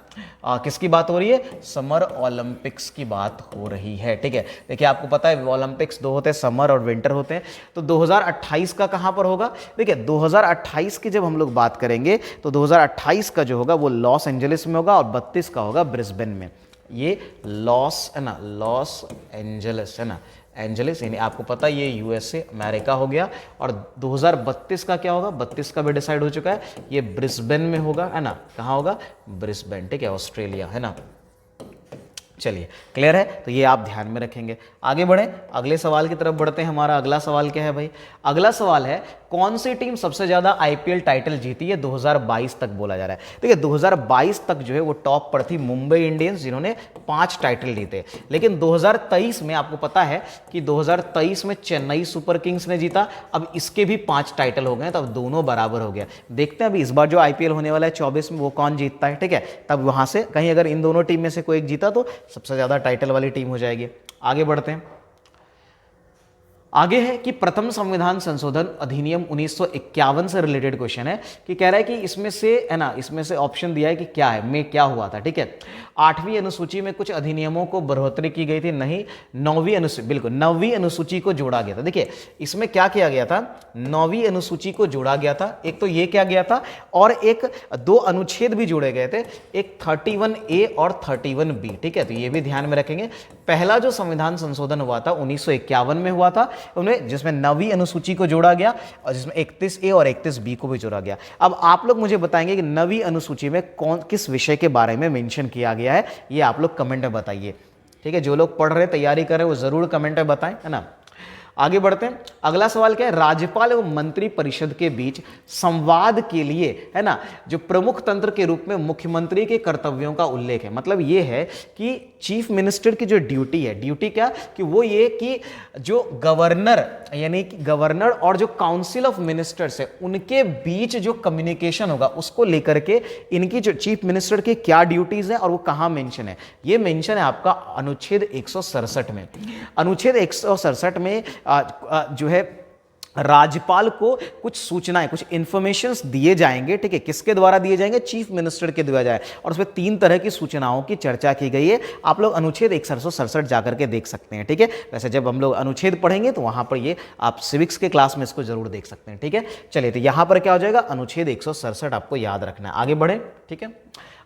किसकी बात हो रही है? समर ओलंपिक्स की बात हो रही है। ठीक है, देखिए आपको पता है ओलंपिक्स दो होते हैं, समर और विंटर होते हैं। तो 2028 का कहां पर होगा? देखिए 2028 की जब हम लोग बात करेंगे तो 2028 का जो होगा वो लॉस एंजलिस में होगा और 32 का होगा ब्रिस्बेन में। ये लॉस है ना, लॉस एंजलिस है ना, एंजलिस यानी आपको पता है ये यूएसए अमेरिका हो गया। और 2032 का क्या होगा? 32 का भी डिसाइड हो चुका है, ये ब्रिस्बेन में होगा है ना। कहाँ होगा? ब्रिस्बेन। ठीक है, ऑस्ट्रेलिया है ना। चलिए क्लियर है, तो ये आप ध्यान में रखेंगे। आगे बढ़ें, अगले सवाल की तरफ बढ़ते हैं। हमारा अगला सवाल क्या है भाई? अगला सवाल है कौन सी टीम सबसे ज्यादा आईपीएल टाइटल जीती है 2022 तक बोला जा रहा है। देखिए 2022 तक जो है वो टॉप पर थी मुंबई इंडियंस जिन्होंने 5 टाइटल जीते। लेकिन 2023 में आपको पता है कि 2023 में चेन्नई सुपर किंग्स ने जीता। अब इसके भी 5 टाइटल हो गए, तब दोनों बराबर हो गया। देखते हैं अभी इस बार जो आईपीएल होने वाला है 24 में वो कौन जीतता है। ठीक है, तब वहां से कहीं अगर इन दोनों टीम में से कोई एक जीता तो सबसे ज्यादा टाइटल वाली टीम हो जाएगी। आगे बढ़ते हैं। आगे है कि प्रथम संविधान संशोधन अधिनियम 1951 से रिलेटेड क्वेश्चन है कि कह रहा है कि इसमें से है ना, इसमें से ऑप्शन दिया है कि क्या है, में क्या हुआ था। ठीक है, 8वीं अनुसूची में कुछ अधिनियमों को बढ़ोतरी की गई थी, नहीं 9वीं अनुसूची, बिल्कुल 9वीं अनुसूची को जोड़ा गया था। देखिए इसमें क्या किया गया था, 9वीं अनुसूची को जोड़ा गया था। एक तो ये क्या गया था और एक 2 अनुच्छेद भी जोड़े गए थे, एक 31A और 31B। ठीक है, तो ये भी ध्यान में रखेंगे। पहला जो संविधान संशोधन हुआ था 1951 में हुआ था, उन्हें जिसमें 9वीं अनुसूची को जोड़ा गया और जिसमें 31A और 31B को भी जोड़ा गया। अब आप लोग मुझे बताएंगे कि 9वीं अनुसूची में कौन किस विषय के बारे में मेंशन किया गया है, ये आप लोग कमेंट में बताइए। ठीक है, जो लोग पढ़ रहे तैयारी कर रहे हैं वो जरूर कमेंट में बताएं, है ना। आगे बढ़ते हैं। अगला सवाल क्या है? राज्यपाल एवं मंत्री परिषद के बीच संवाद के लिए है ना जो प्रमुख तंत्र के रूप में मुख्यमंत्री के कर्तव्यों का उल्लेख है। मतलब ये है कि चीफ मिनिस्टर की जो ड्यूटी है, ड्यूटी क्या कि वो ये कि जो गवर्नर यानी कि गवर्नर और जो काउंसिल ऑफ मिनिस्टर्स है उनके बीच जो कम्युनिकेशन होगा उसको लेकर के इनकी जो चीफ मिनिस्टर की क्या ड्यूटीज है और वो कहां मेंशन है। ये मेंशन है आपका अनुच्छेद 167 में। अनुच्छेद 167 में जो है राज्यपाल को कुछ सूचनाएं, कुछ इंफॉर्मेशंस दिए जाएंगे। ठीक है, किसके द्वारा दिए जाएंगे? चीफ मिनिस्टर के द्वारा जाए। और उसमें 3 तरह की सूचनाओं की चर्चा की गई है। आप लोग अनुच्छेद 167 जाकर के देख सकते हैं। ठीक है, वैसे जब हम लोग अनुच्छेद पढ़ेंगे तो वहां पर ये आप सिविक्स के क्लास में इसको जरूर देख सकते हैं। ठीक है, चलिए तो यहां पर क्या हो जाएगा? अनुच्छेद 167 आपको याद रखना है। आगे बढ़े। ठीक है,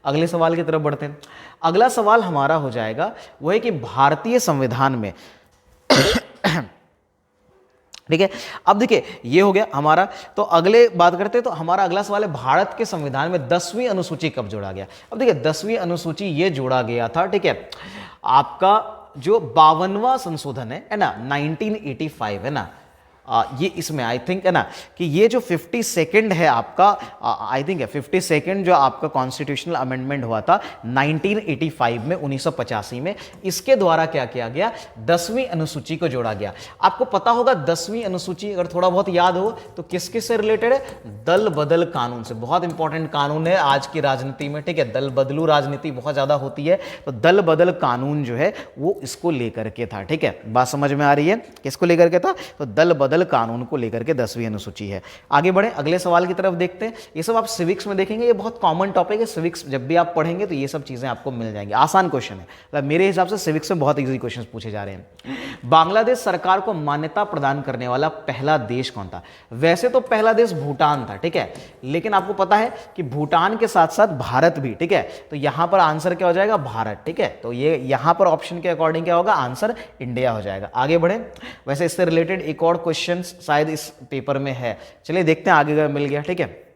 अगले सवाल की तरफ बढ़ते हैं। अगला सवाल हमारा हो जाएगा वो है कि भारतीय संविधान में ठीक है, अब देखिए ये हो गया हमारा। तो अगले बात करते हैं, तो हमारा अगला सवाल है भारत के संविधान में 10वीं अनुसूची कब जोड़ा गया। अब देखिए 10वीं अनुसूची ये जोड़ा गया था, ठीक है, आपका जो 52वां संशोधन है ना 1985 है ना, ये इसमें आई थिंक है ना कि ये जो 52nd है आपका, आई थिंक है 52nd जो आपका कॉन्स्टिट्यूशनल अमेंडमेंट हुआ था 1985 में, 1985 में, इसके द्वारा क्या किया गया? 10वीं अनुसूची को जोड़ा गया। आपको पता होगा 10वीं अनुसूची अगर थोड़ा बहुत याद हो तो किस किस से रिलेटेड है? दल बदल कानून से। बहुत इंपॉर्टेंट कानून है आज की राजनीति में। ठीक है, दल बदलू राजनीति बहुत ज्यादा होती है, तो दल बदल कानून जो है वो इसको लेकर के था। ठीक है, बात समझ में आ रही है? किसको लेकर के था? तो दल बदल कानून को लेकर के 10वीं अनुसूची है। आगे बढ़े, अगले सवाल की तरफ देखते हैं। ये सब आप सिविक्स में देखेंगे, ये बहुत कॉमन टॉपिक है। सिविक्स जब भी आप पढ़ेंगे तो ये सब चीजें आपको मिल जाएंगी। आसान क्वेश्चन है, मतलब मेरे हिसाब से सिविक्स में बहुत इजी क्वेश्चन पूछे जा रहे हैं। बांग्लादेश सरकार को मान्यता प्रदान करने वाला पहला देश कौन था? वैसे तो पहला देश भूटान था, ठीक है, लेकिन आपको पता है कि भूटान के साथ साथ भारत भी। ठीक है, तो यहां पर आंसर क्या हो जाएगा? भारत। ठीक है, तो ये यहां पर ऑप्शन के अकॉर्डिंग क्या होगा? आंसर इंडिया हो जाएगा। आगे बढ़े, वैसे इससे रिलेटेड एक और क्वेश्चन शायद इस पेपर में है, चलिए देखते हैं आगे अगर मिल गया। ठीक है,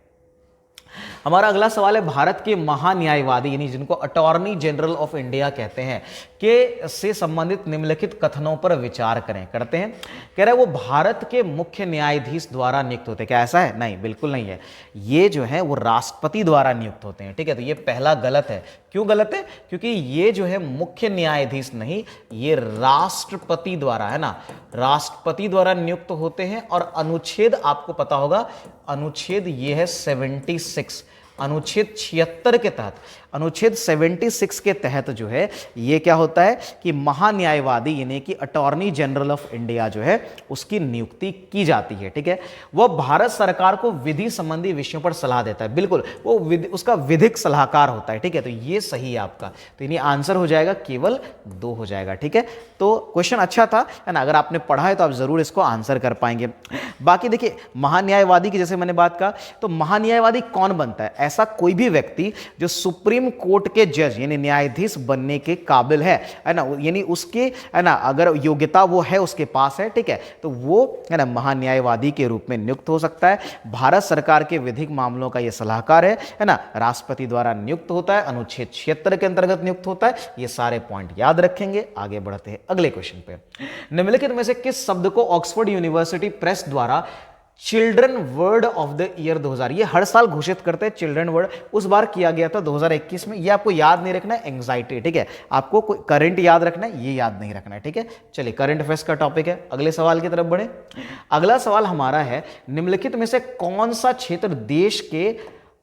हमारा अगला सवाल है भारत के महान्यायवादी यानी जिनको अटॉर्नी जनरल ऑफ इंडिया कहते हैं के से संबंधित निम्नलिखित कथनों पर विचार करें। करते हैं, कह रहा है वो भारत के मुख्य न्यायाधीश द्वारा नियुक्त होते हैं। क्या ऐसा है? नहीं, बिल्कुल नहीं है। ये जो है वो राष्ट्रपति द्वारा नियुक्त होते हैं। ठीक है, तो ये पहला गलत है। क्यों गलत है? क्योंकि ये जो है मुख्य न्यायाधीश नहीं, ये राष्ट्रपति द्वारा है ना, राष्ट्रपति द्वारा नियुक्त होते हैं। और अनुच्छेद आपको पता होगा, अनुच्छेद ये है 76, अनुच्छेद 76 के तहत, अनुच्छेद 76 के तहत जो है ये क्या होता है कि महान्यायवादी यानी कि अटॉर्नी जनरल ऑफ इंडिया जो है उसकी नियुक्ति की जाती है। ठीक है, वह भारत सरकार को विधि संबंधी विषयों पर सलाह देता है, बिल्कुल वो उसका विधिक सलाहकार होता है। ठीक है, तो ये सही है आपका, तो यानी आंसर हो जाएगा केवल 2 हो जाएगा। ठीक है, तो क्वेश्चन अच्छा था, है ना, अगर आपने पढ़ा है तो आप जरूर इसको आंसर कर पाएंगे। बाकी देखिए महान्यायवादी की जैसे मैंने बात कहा, तो महान्यायवादी कौन बनता है? ऐसा कोई भी व्यक्ति जो सुप्रीम कोर्ट के जज यानी न्यायाधीश बनने के काबिल है ना, यानी उसके, है ना, अगर योग्यता वो है उसके पास है, ठीक है, तो वो, है ना, महान्यायवादी के रूप में नियुक्त हो सकता है। भारत सरकार के विधिक मामलों का ये सलाहकार है ना, राष्ट्रपति द्वारा नियुक्त होता है, अनुच्छेद 76 के अंतर्गत नियुक्त होता है। ये सारे पॉइंट याद रखेंगे। आगे बढ़ते हैं अगले क्वेश्चन पे। निम्नलिखित में से किस शब्द को ऑक्सफोर्ड यूनिवर्सिटी प्रेस द्वारा children word of the year 2000, ये हर साल घोषित करते हैं चिल्ड्रन वर्ड, उस बार किया गया था 2021 में। ये आपको याद नहीं रखना है, एंग्जाइटी। ठीक है, आपको कोई करंट याद रखना है, ये याद नहीं रखना है। ठीक है, चलिए करंट अफेयर्स का टॉपिक है, अगले सवाल की तरफ बढ़े। अगला सवाल हमारा है, निम्नलिखित में से कौन सा क्षेत्र देश के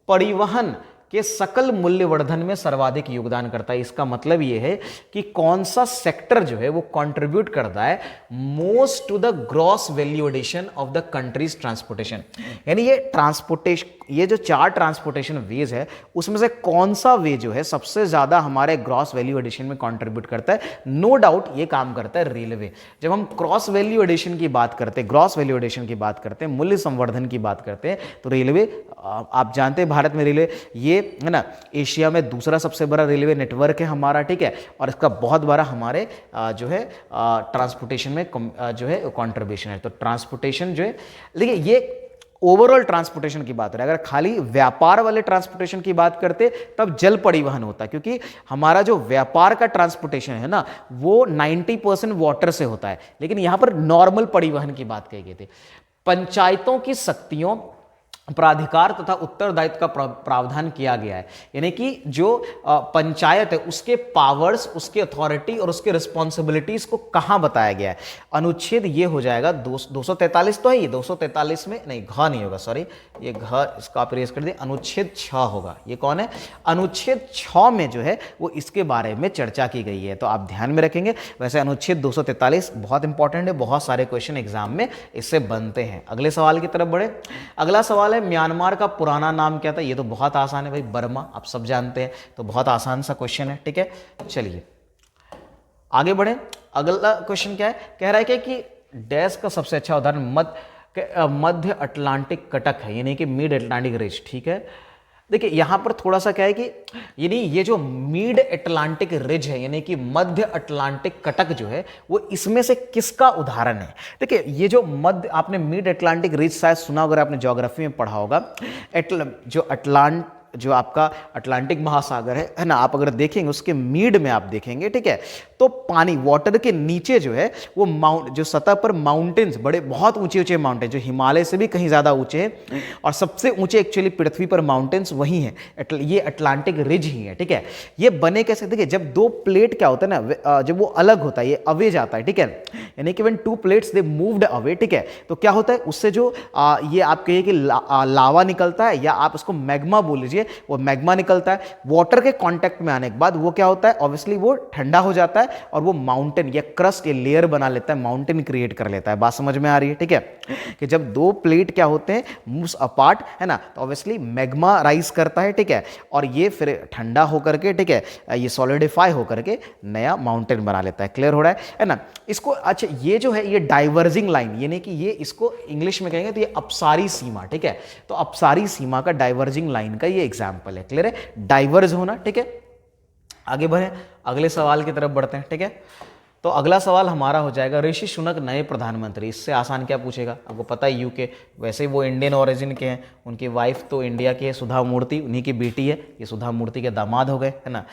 परिवहन के सकल मूल्यवर्धन में सर्वाधिक योगदान करता है? इसका मतलब यह है कि कौन सा सेक्टर जो है वो कंट्रीब्यूट करता है most to the gross value addition of the country's transportation. यानी ये ट्रांसपोर्टेशन, ये जो 4 ट्रांसपोर्टेशन वेज है उसमें से कौन सा वे जो है सबसे ज्यादा हमारे ग्रॉस वैल्यू एडिशन में कंट्रीब्यूट करता है? नो डाउट ये काम करता है रेलवे। जब हम क्रॉस वैल्यू एडिशन की बात करते हैं, ग्रॉस वैल्यू एडिशन की बात करते हैं, मूल्य संवर्धन की बात करते हैं, तो रेलवे, आप जानते हैं भारत में रेलवे ये, है ना, एशिया में दूसरा सबसे बड़ा रेलवे नेटवर्क है हमारा। ठीक है, और इसका बहुत बड़ा हमारे जो है ट्रांसपोर्टेशन में जो है कंट्रीब्यूशन है। तो ट्रांसपोर्टेशन जो है, देखिए ये ओवरऑल ट्रांसपोर्टेशन की बात है। अगर खाली व्यापार वाले ट्रांसपोर्टेशन की बात करते तब जल परिवहन होता, क्योंकि हमारा जो व्यापार का ट्रांसपोर्टेशन है ना वो 90% वाटर से होता है, लेकिन यहां पर नॉर्मल परिवहन की बात कही गई थी। पंचायतों की शक्तियों, प्राधिकार तथा उत्तरदायित्व का प्रावधान किया गया है, यानी कि जो पंचायत है उसके पावर्स, उसके अथॉरिटी और उसके रिस्पॉन्सिबिलिटीज को कहां बताया गया है? अनुच्छेद ये हो जाएगा 243 तो है, ये 243 में नहीं, घ नहीं होगा, सॉरी, ये घ इसका आप इरेज कर दिए, अनुच्छेद 6 होगा। ये कौन है? अनुच्छेद 6 में जो है वो इसके बारे में चर्चा की गई है, तो आप ध्यान में रखेंगे। वैसे अनुच्छेद 243 बहुत इंपॉर्टेंट है, बहुत सारे क्वेश्चन एग्जाम में इससे बनते हैं। अगले सवाल की तरफ बढ़े। अगला सवाल है, म्यांमार का पुराना नाम क्या था? ये तो बहुत आसान है भाई, बर्मा, आप सब जानते हैं, तो बहुत आसान सा क्वेश्चन है। ठीक है, चलिए आगे बढ़े। अगला क्वेश्चन क्या है? कह रहा है कि डैश का सबसे अच्छा उदाहरण मध्य अटलांटिक कटक है, यानी कि मिड अटलांटिक रिज। ठीक है, देखिए यहां पर थोड़ा सा क्या है कि यानी ये जो मिड अटलांटिक रिज है यानी कि मध्य अटलांटिक कटक जो है वो इसमें से किसका उदाहरण है? देखिए ये जो मध्य, आपने मिड अटलांटिक रिज शायद सुना, अगर आपने ज्योग्राफी में पढ़ा होगा, जो आपका अटलांटिक महासागर है ना, आप अगर देखेंगे उसके मिड में आप देखेंगे, ठीक है, तो पानी, वाटर के नीचे जो है वो जो सतह पर माउंटेन्स, बड़े बहुत ऊंचे ऊंचे माउंटेन जो हिमालय से भी कहीं ज्यादा ऊंचे हैं, और सबसे ऊंचे एक्चुअली पृथ्वी पर माउंटेन्स वही हैं, ये अटलांटिक रिज ही है। ठीक है, ये बने कैसे? देखिए जब दो प्लेट क्या होता है ना, जब वो अलग होता है, ये अवे जाता है, ठीक है, यानी कि when to plates they moved away, ठीक है, तो क्या होता है उससे जो ये आप कहिए कि लावा निकलता है, या आप उसको मैग्मा बोल लीजिए, वो मैग्मा निकलता है। वाटर के कांटेक्ट में आने के बाद वो क्या होता है, ऑब्वियसली वो ठंडा हो जाता है और वो माउंटेन या क्रस्ट या लेयर बना लेता है, माउंटेन क्रिएट कर लेता है। बात समझ में आ रही है? ठीक है, कि जब दो प्लेट क्या होते हैं, मूव्स अपार्ट, है ना, तो ऑब्वियसली मैग्मा राइज करता है, ठीक है, और ये फिर ठंडा होकर के, ठीक है, ये सॉलिडिफाई होकर के नया माउंटेन बना लेता है। क्लियर हो रहा है ना इसको? अच्छा, ये जो है ये डाइवर्जिंग लाइन, यानी कि ये इसको इंग्लिश में कहेंगे तो ये अपसारी सीमा, ठीक है, तो अपसारी सीमा का डाइवर्जिंग लाइन का ये एग्जाम्पल है। क्लियर है? डाइवर्ज होना। ठीक है, आगे बढ़े, अगले सवाल की तरफ बढ़ते हैं। ठीक है, तो अगला सवाल हमारा हो जाएगा, ऋषि सुनक नए प्रधानमंत्री। इससे आसान क्या पूछेगा? आपको पता है यूके, वैसे वो इंडियन ओरिजिन के हैं, उनकी वाइफ तो इंडिया की है, सुधा मूर्ति, उन्हीं की बेटी है, ये सुधा मूर्ति के दामाद हो गए, है ना,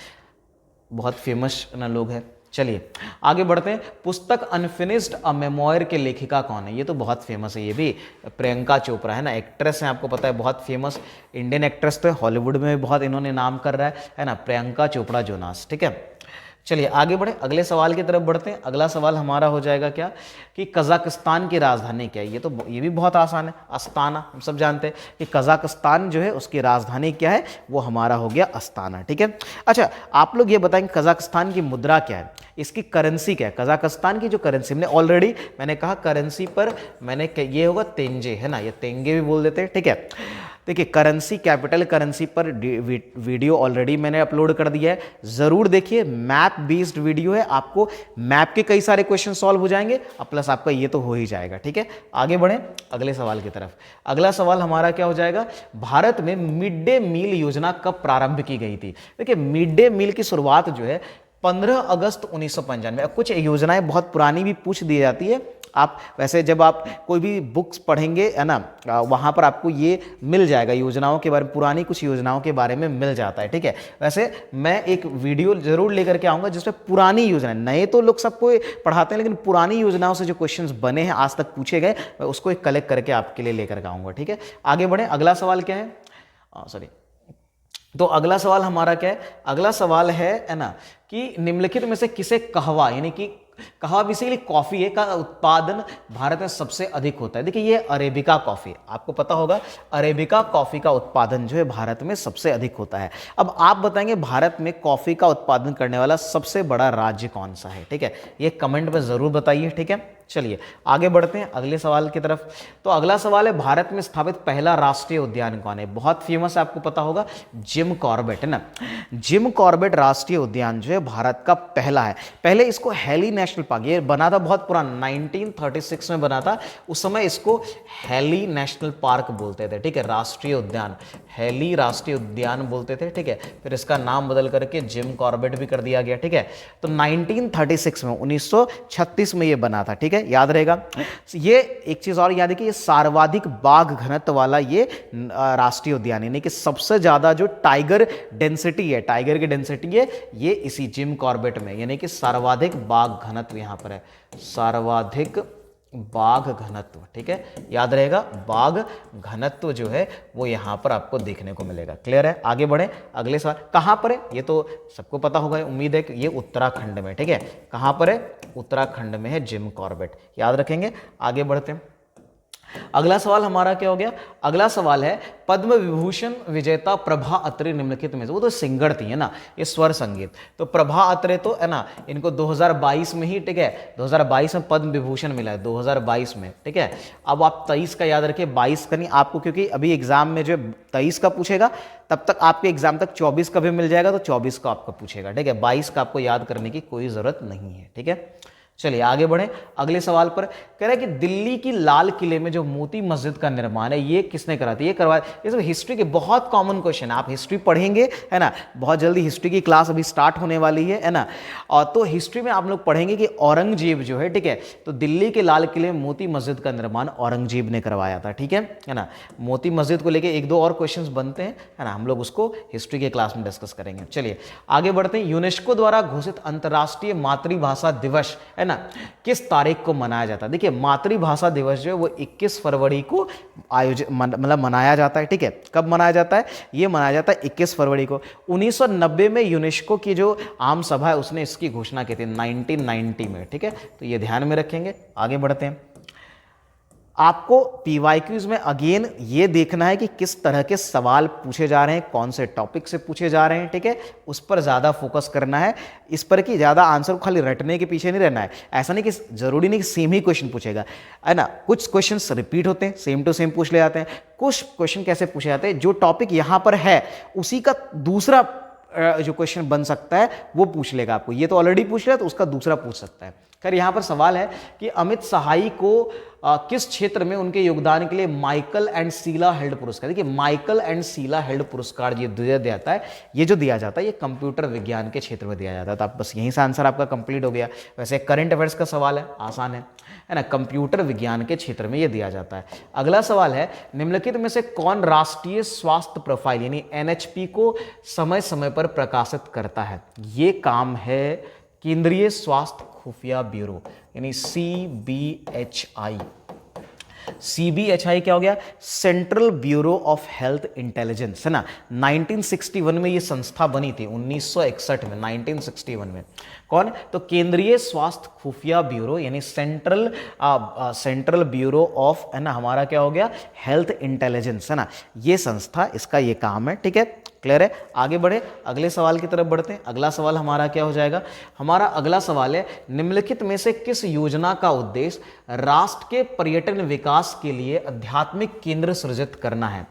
बहुत फेमस ना लोग हैं। चलिए आगे बढ़ते हैं। पुस्तक अनफिनिश्ड अ मेमोयर के लेखिका कौन है? ये तो बहुत फेमस है, ये भी प्रियंका चोपड़ा, है ना, एक्ट्रेस है, आपको पता है, बहुत फेमस इंडियन एक्ट्रेस, तो हॉलीवुड में भी बहुत इन्होंने नाम कर रहा है ना, प्रियंका चोपड़ा जोनास। ठीक है, चलिए आगे बढ़े, अगले सवाल की तरफ बढ़ते हैं। अगला सवाल हमारा हो जाएगा क्या कि कजाकिस्तान की राजधानी क्या है। ये भी बहुत आसान है, अस्ताना। हम सब जानते हैं कि कजाकिस्तान जो है उसकी राजधानी क्या है, वो हमारा हो गया अस्ताना। ठीक है, अच्छा आप लोग ये बताएंगे कजाकिस्तान की मुद्रा क्या है, इसकी करेंसी क्या है। कजाकिस्तान की जो करेंसी मैंने कहा करेंसी पर ये होगा तेंजे, है ना, ये तेंगे भी बोल देते हैं। ठीक है, देखिए करेंसी, कैपिटल करेंसी पर वीडियो ऑलरेडी मैंने अपलोड कर दिया है, ज़रूर देखिए। मैप बेस्ड वीडियो है, आपको मैप के कई सारे क्वेश्चन सॉल्व हो जाएंगे और प्लस आपका ये तो हो ही जाएगा। ठीक है, आगे बढ़ें अगले सवाल की तरफ। अगला सवाल हमारा क्या हो जाएगा, भारत में मिड डे मील योजना कब प्रारंभ की गई थी। देखिए मिड डे मील की शुरुआत जो है 15 अगस्त 1995। अब कुछ योजनाएं बहुत पुरानी भी पूछ दी जाती है। आप वैसे जब आप कोई भी बुक्स पढ़ेंगे, है ना, वहाँ पर आपको ये मिल जाएगा, योजनाओं के बारे में, पुरानी कुछ योजनाओं के बारे में मिल जाता है। ठीक है, वैसे मैं एक वीडियो जरूर लेकर के आऊँगा जिसमें पुरानी योजनाएं, नए तो लोग सबको पढ़ाते हैं लेकिन पुरानी योजनाओं से जो क्वेश्चंस बने हैं, आज तक पूछे गए, मैं उसको एक कलेक्ट करके आपके लिए लेकर के आऊँगा। ठीक है, आगे बढ़ें। अगला सवाल क्या है, तो अगला सवाल हमारा क्या है, अगला सवाल है ना, कि निम्नलिखित में से किसे कहवा, यानी कि कहवा बेसिकली कॉफी है, का उत्पादन भारत में सबसे अधिक होता है। देखिए ये अरेबिका कॉफी, आपको पता होगा अरेबिका कॉफी का उत्पादन जो है भारत में सबसे अधिक होता है। अब आप बताएंगे भारत में कॉफी का उत्पादन करने वाला सबसे बड़ा राज्य कौन सा है। ठीक है, ये कमेंट में जरूर बताइए। ठीक है, चलिए आगे बढ़ते हैं अगले सवाल की तरफ। तो अगला सवाल है, भारत में स्थापित पहला राष्ट्रीय उद्यान कौन है। बहुत फेमस है, आपको पता होगा, जिम कॉर्बेट, है ना। जिम कॉर्बेट राष्ट्रीय उद्यान जो है भारत का पहला है। पहले इसको हेली नेशनल पार्क, ये बना था बहुत पुराना, 1936 में बना था। उस समय इसको हेली नेशनल पार्क बोलते थे। ठीक है, राष्ट्रीय उद्यान, हेली राष्ट्रीय उद्यान बोलते थे। ठीक है, फिर इसका नाम बदल करके जिम कॉर्बेट भी कर दिया गया। ठीक है, तो 1936 में, 1936 में ये बना था। ठीक है, याद रहेगा। ये एक चीज और याद है कि ये सर्वाधिक बाघ घनत्व वाला ये राष्ट्रीय उद्यान, यानी कि सबसे ज्यादा जो टाइगर डेंसिटी है, टाइगर की डेंसिटी है, ये इसी जिम कॉर्बेट में, यानी कि सर्वाधिक बाघ घनत्व यहां पर है, सर्वाधिक बाघ घनत्व। ठीक है, याद रहेगा, बाघ घनत्व जो है वो यहां पर आपको देखने को मिलेगा। क्लियर है, आगे बढ़े अगले सवाल। कहां पर है, ये तो सबको पता होगा, उम्मीद है कि ये उत्तराखंड में। ठीक है, कहां पर है, उत्तराखंड में है जिम कॉर्बेट, याद रखेंगे। आगे बढ़ते हैं, अगला सवाल हमारा क्या हो गया, अगला सवाल है, पद्म विभूषण विजेता प्रभा अत्रे निम्नलिखित में से, वो तो सिंगर थी, है ना, ये स्वर संगीत, तो प्रभा अत्रे तो, है ना, इनको 2022 में ही, ठीक है, 2022 में पद्म विभूषण मिला है, 2022 में। ठीक है, अब आप 23 का याद रखिए, 22 का नहीं आपको, क्योंकि अभी एग्जाम में जो 23 का पूछेगा, तब तक आपके एग्जाम तक 24 का भी मिल जाएगा, तो 24 का आपका पूछेगा। ठीक है, 22 का आपको याद करने की कोई जरूरत नहीं है। ठीक है, चलिए आगे बढ़ें अगले सवाल पर। कह रहा है कि दिल्ली की लाल किले में जो मोती मस्जिद का निर्माण है, ये किसने करा था, ये करवाया। ये सब हिस्ट्री के बहुत कॉमन क्वेश्चन है, आप हिस्ट्री पढ़ेंगे, है ना, बहुत जल्दी हिस्ट्री की क्लास अभी स्टार्ट होने वाली है ना, और तो हिस्ट्री में आप लोग पढ़ेंगे कि औरंगजेब जो है, ठीक है, तो दिल्ली के लाल किले में मोती मस्जिद का निर्माण औरंगजेब ने करवाया था। ठीक है ना, मोती मस्जिद को लेकर एक दो और क्वेश्चन बनते हैं, है ना, हम लोग उसको हिस्ट्री के क्लास में डिस्कस करेंगे। चलिए आगे बढ़ते हैं। यूनेस्को द्वारा घोषित अंतर्राष्ट्रीय मातृभाषा दिवस, है ना, किस तारीख को मनाया जाता है। देखिए मातृभाषा दिवस जो है वो 21 फरवरी को आयोजित मतलब मनाया जाता है। ठीक है, कब मनाया जाता है, ये मनाया जाता है 21 फरवरी को। 1990 में यूनेस्को की जो आम सभा है उसने इसकी घोषणा की थी, 1990 में। ठीक है, तो ये ध्यान में रखेंगे। आगे बढ़ते हैं, आपको पीवाईक्यूज में अगेन ये देखना है कि किस तरह के सवाल पूछे जा रहे हैं, कौन से टॉपिक से पूछे जा रहे हैं। ठीक है, उस पर ज़्यादा फोकस करना है, इस पर कि ज़्यादा आंसर को खाली रटने के पीछे नहीं रहना है। ऐसा नहीं कि जरूरी नहीं कि सेम ही क्वेश्चन पूछेगा, है ना, कुछ क्वेश्चन रिपीट होते हैं, सेम टू सेम पूछ ले जाते हैं। कुछ क्वेश्चन कैसे पूछे जाते हैं, जो टॉपिक यहाँ पर है उसी का दूसरा जो क्वेश्चन बन सकता है वो पूछ लेगा आपको। ये तो ऑलरेडी पूछ लिया, तो उसका दूसरा पूछ सकता है। खैर यहाँ पर सवाल है कि अमित सहाई को किस क्षेत्र में उनके योगदान के लिए माइकल एंड शीला हेल्ड पुरस्कार। देखिए माइकल एंड शीला हेल्ड पुरस्कार ये दिया जाता है, ये जो दिया जाता है ये कंप्यूटर विज्ञान के क्षेत्र में दिया जाता है। तो आप बस यहीं से आंसर आपका कंप्लीट हो गया। वैसे करंट अफेयर्स का सवाल है, आसान है ना, कंप्यूटर विज्ञान के क्षेत्र में ये दिया जाता है। अगला सवाल है, निम्नलिखित में से कौन राष्ट्रीय स्वास्थ्य प्रोफाइल यानी एनएचपी को समय समय पर प्रकाशित करता है। ये काम है केंद्रीय स्वास्थ्य खुफिया ब्यूरो यानी CBHI। CBHI क्या हो गया? Central bureau of health intelligence, है ना। 1961 में ये संस्था बनी थी, 1961 में, 1961 में। कौन? तो केंद्रीय स्वास्थ्य खुफिया ब्यूरो, यानी सेंट्रल ब्यूरो ऑफ, है ना, हमारा क्या हो गया? हेल्थ इंटेलिजेंस, है ना, ये संस्था, इसका ये काम है। ठीक है, क्लियर है। आगे बढ़े, अगले सवाल की तरफ बढ़ते हैं। अगला सवाल हमारा क्या हो जाएगा? हमारा अगला सवाल है, निम्नलिखित में से किस योजना का उद्देश्य राष्ट्र के पर्यटन विकास के लिए आध्यात्मिक केंद्र सृजित करना है?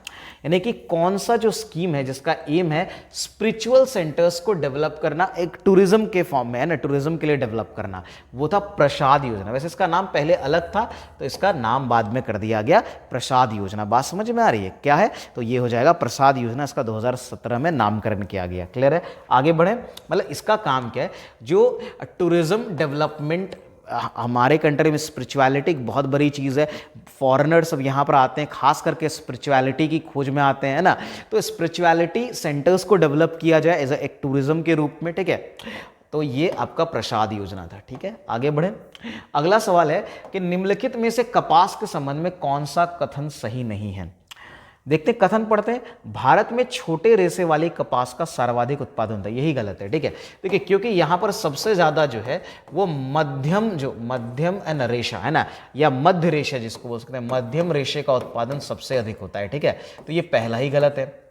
यानी कि कौन सा जो स्कीम है जिसका एम है स्पिरिचुअल सेंटर्स को डेवलप करना, एक टूरिज्म के फॉर्म में, है ना, टूरिज्म के लिए डेवलप करना, वो था प्रसाद योजना। वैसे इसका नाम पहले अलग था, तो इसका नाम बाद में कर दिया गया प्रसाद योजना। बात समझ में आ रही है? क्या है? तो ये हो जाएगा प्रसाद योजना, इसका 2017 में नामकरण किया गया। क्लियर है? आगे बढ़े, मतलब इसका काम क्या है? जो टूरिज्म डेवलपमेंट, हमारे कंट्री में स्पिरिचुअलिटी एक बहुत बड़ी चीज़ है, फॉरेनर्स सब यहाँ पर आते हैं, खास करके स्पिरिचुअलिटी की खोज में आते हैं ना, तो स्पिरिचुअलिटी सेंटर्स को डेवलप किया जाए एज एक टूरिज्म के रूप में। ठीक है, तो ये आपका प्रसाद योजना था। ठीक है, आगे बढ़े। अगला सवाल है कि निम्नलिखित में से कपास के संबंध में कौन सा कथन सही नहीं है? देखते हैं, कथन पढ़ते हैं। भारत में छोटे रेशे वाली कपास का सर्वाधिक उत्पादन होता है, यही गलत है। ठीक है, देखिए, क्योंकि यहाँ पर सबसे ज्यादा जो है वो मध्यम एंड रेशा, है ना, या मध्य रेशा जिसको बोल सकते हैं, मध्यम रेशे का उत्पादन सबसे अधिक होता है। ठीक है, तो ये पहला ही गलत है।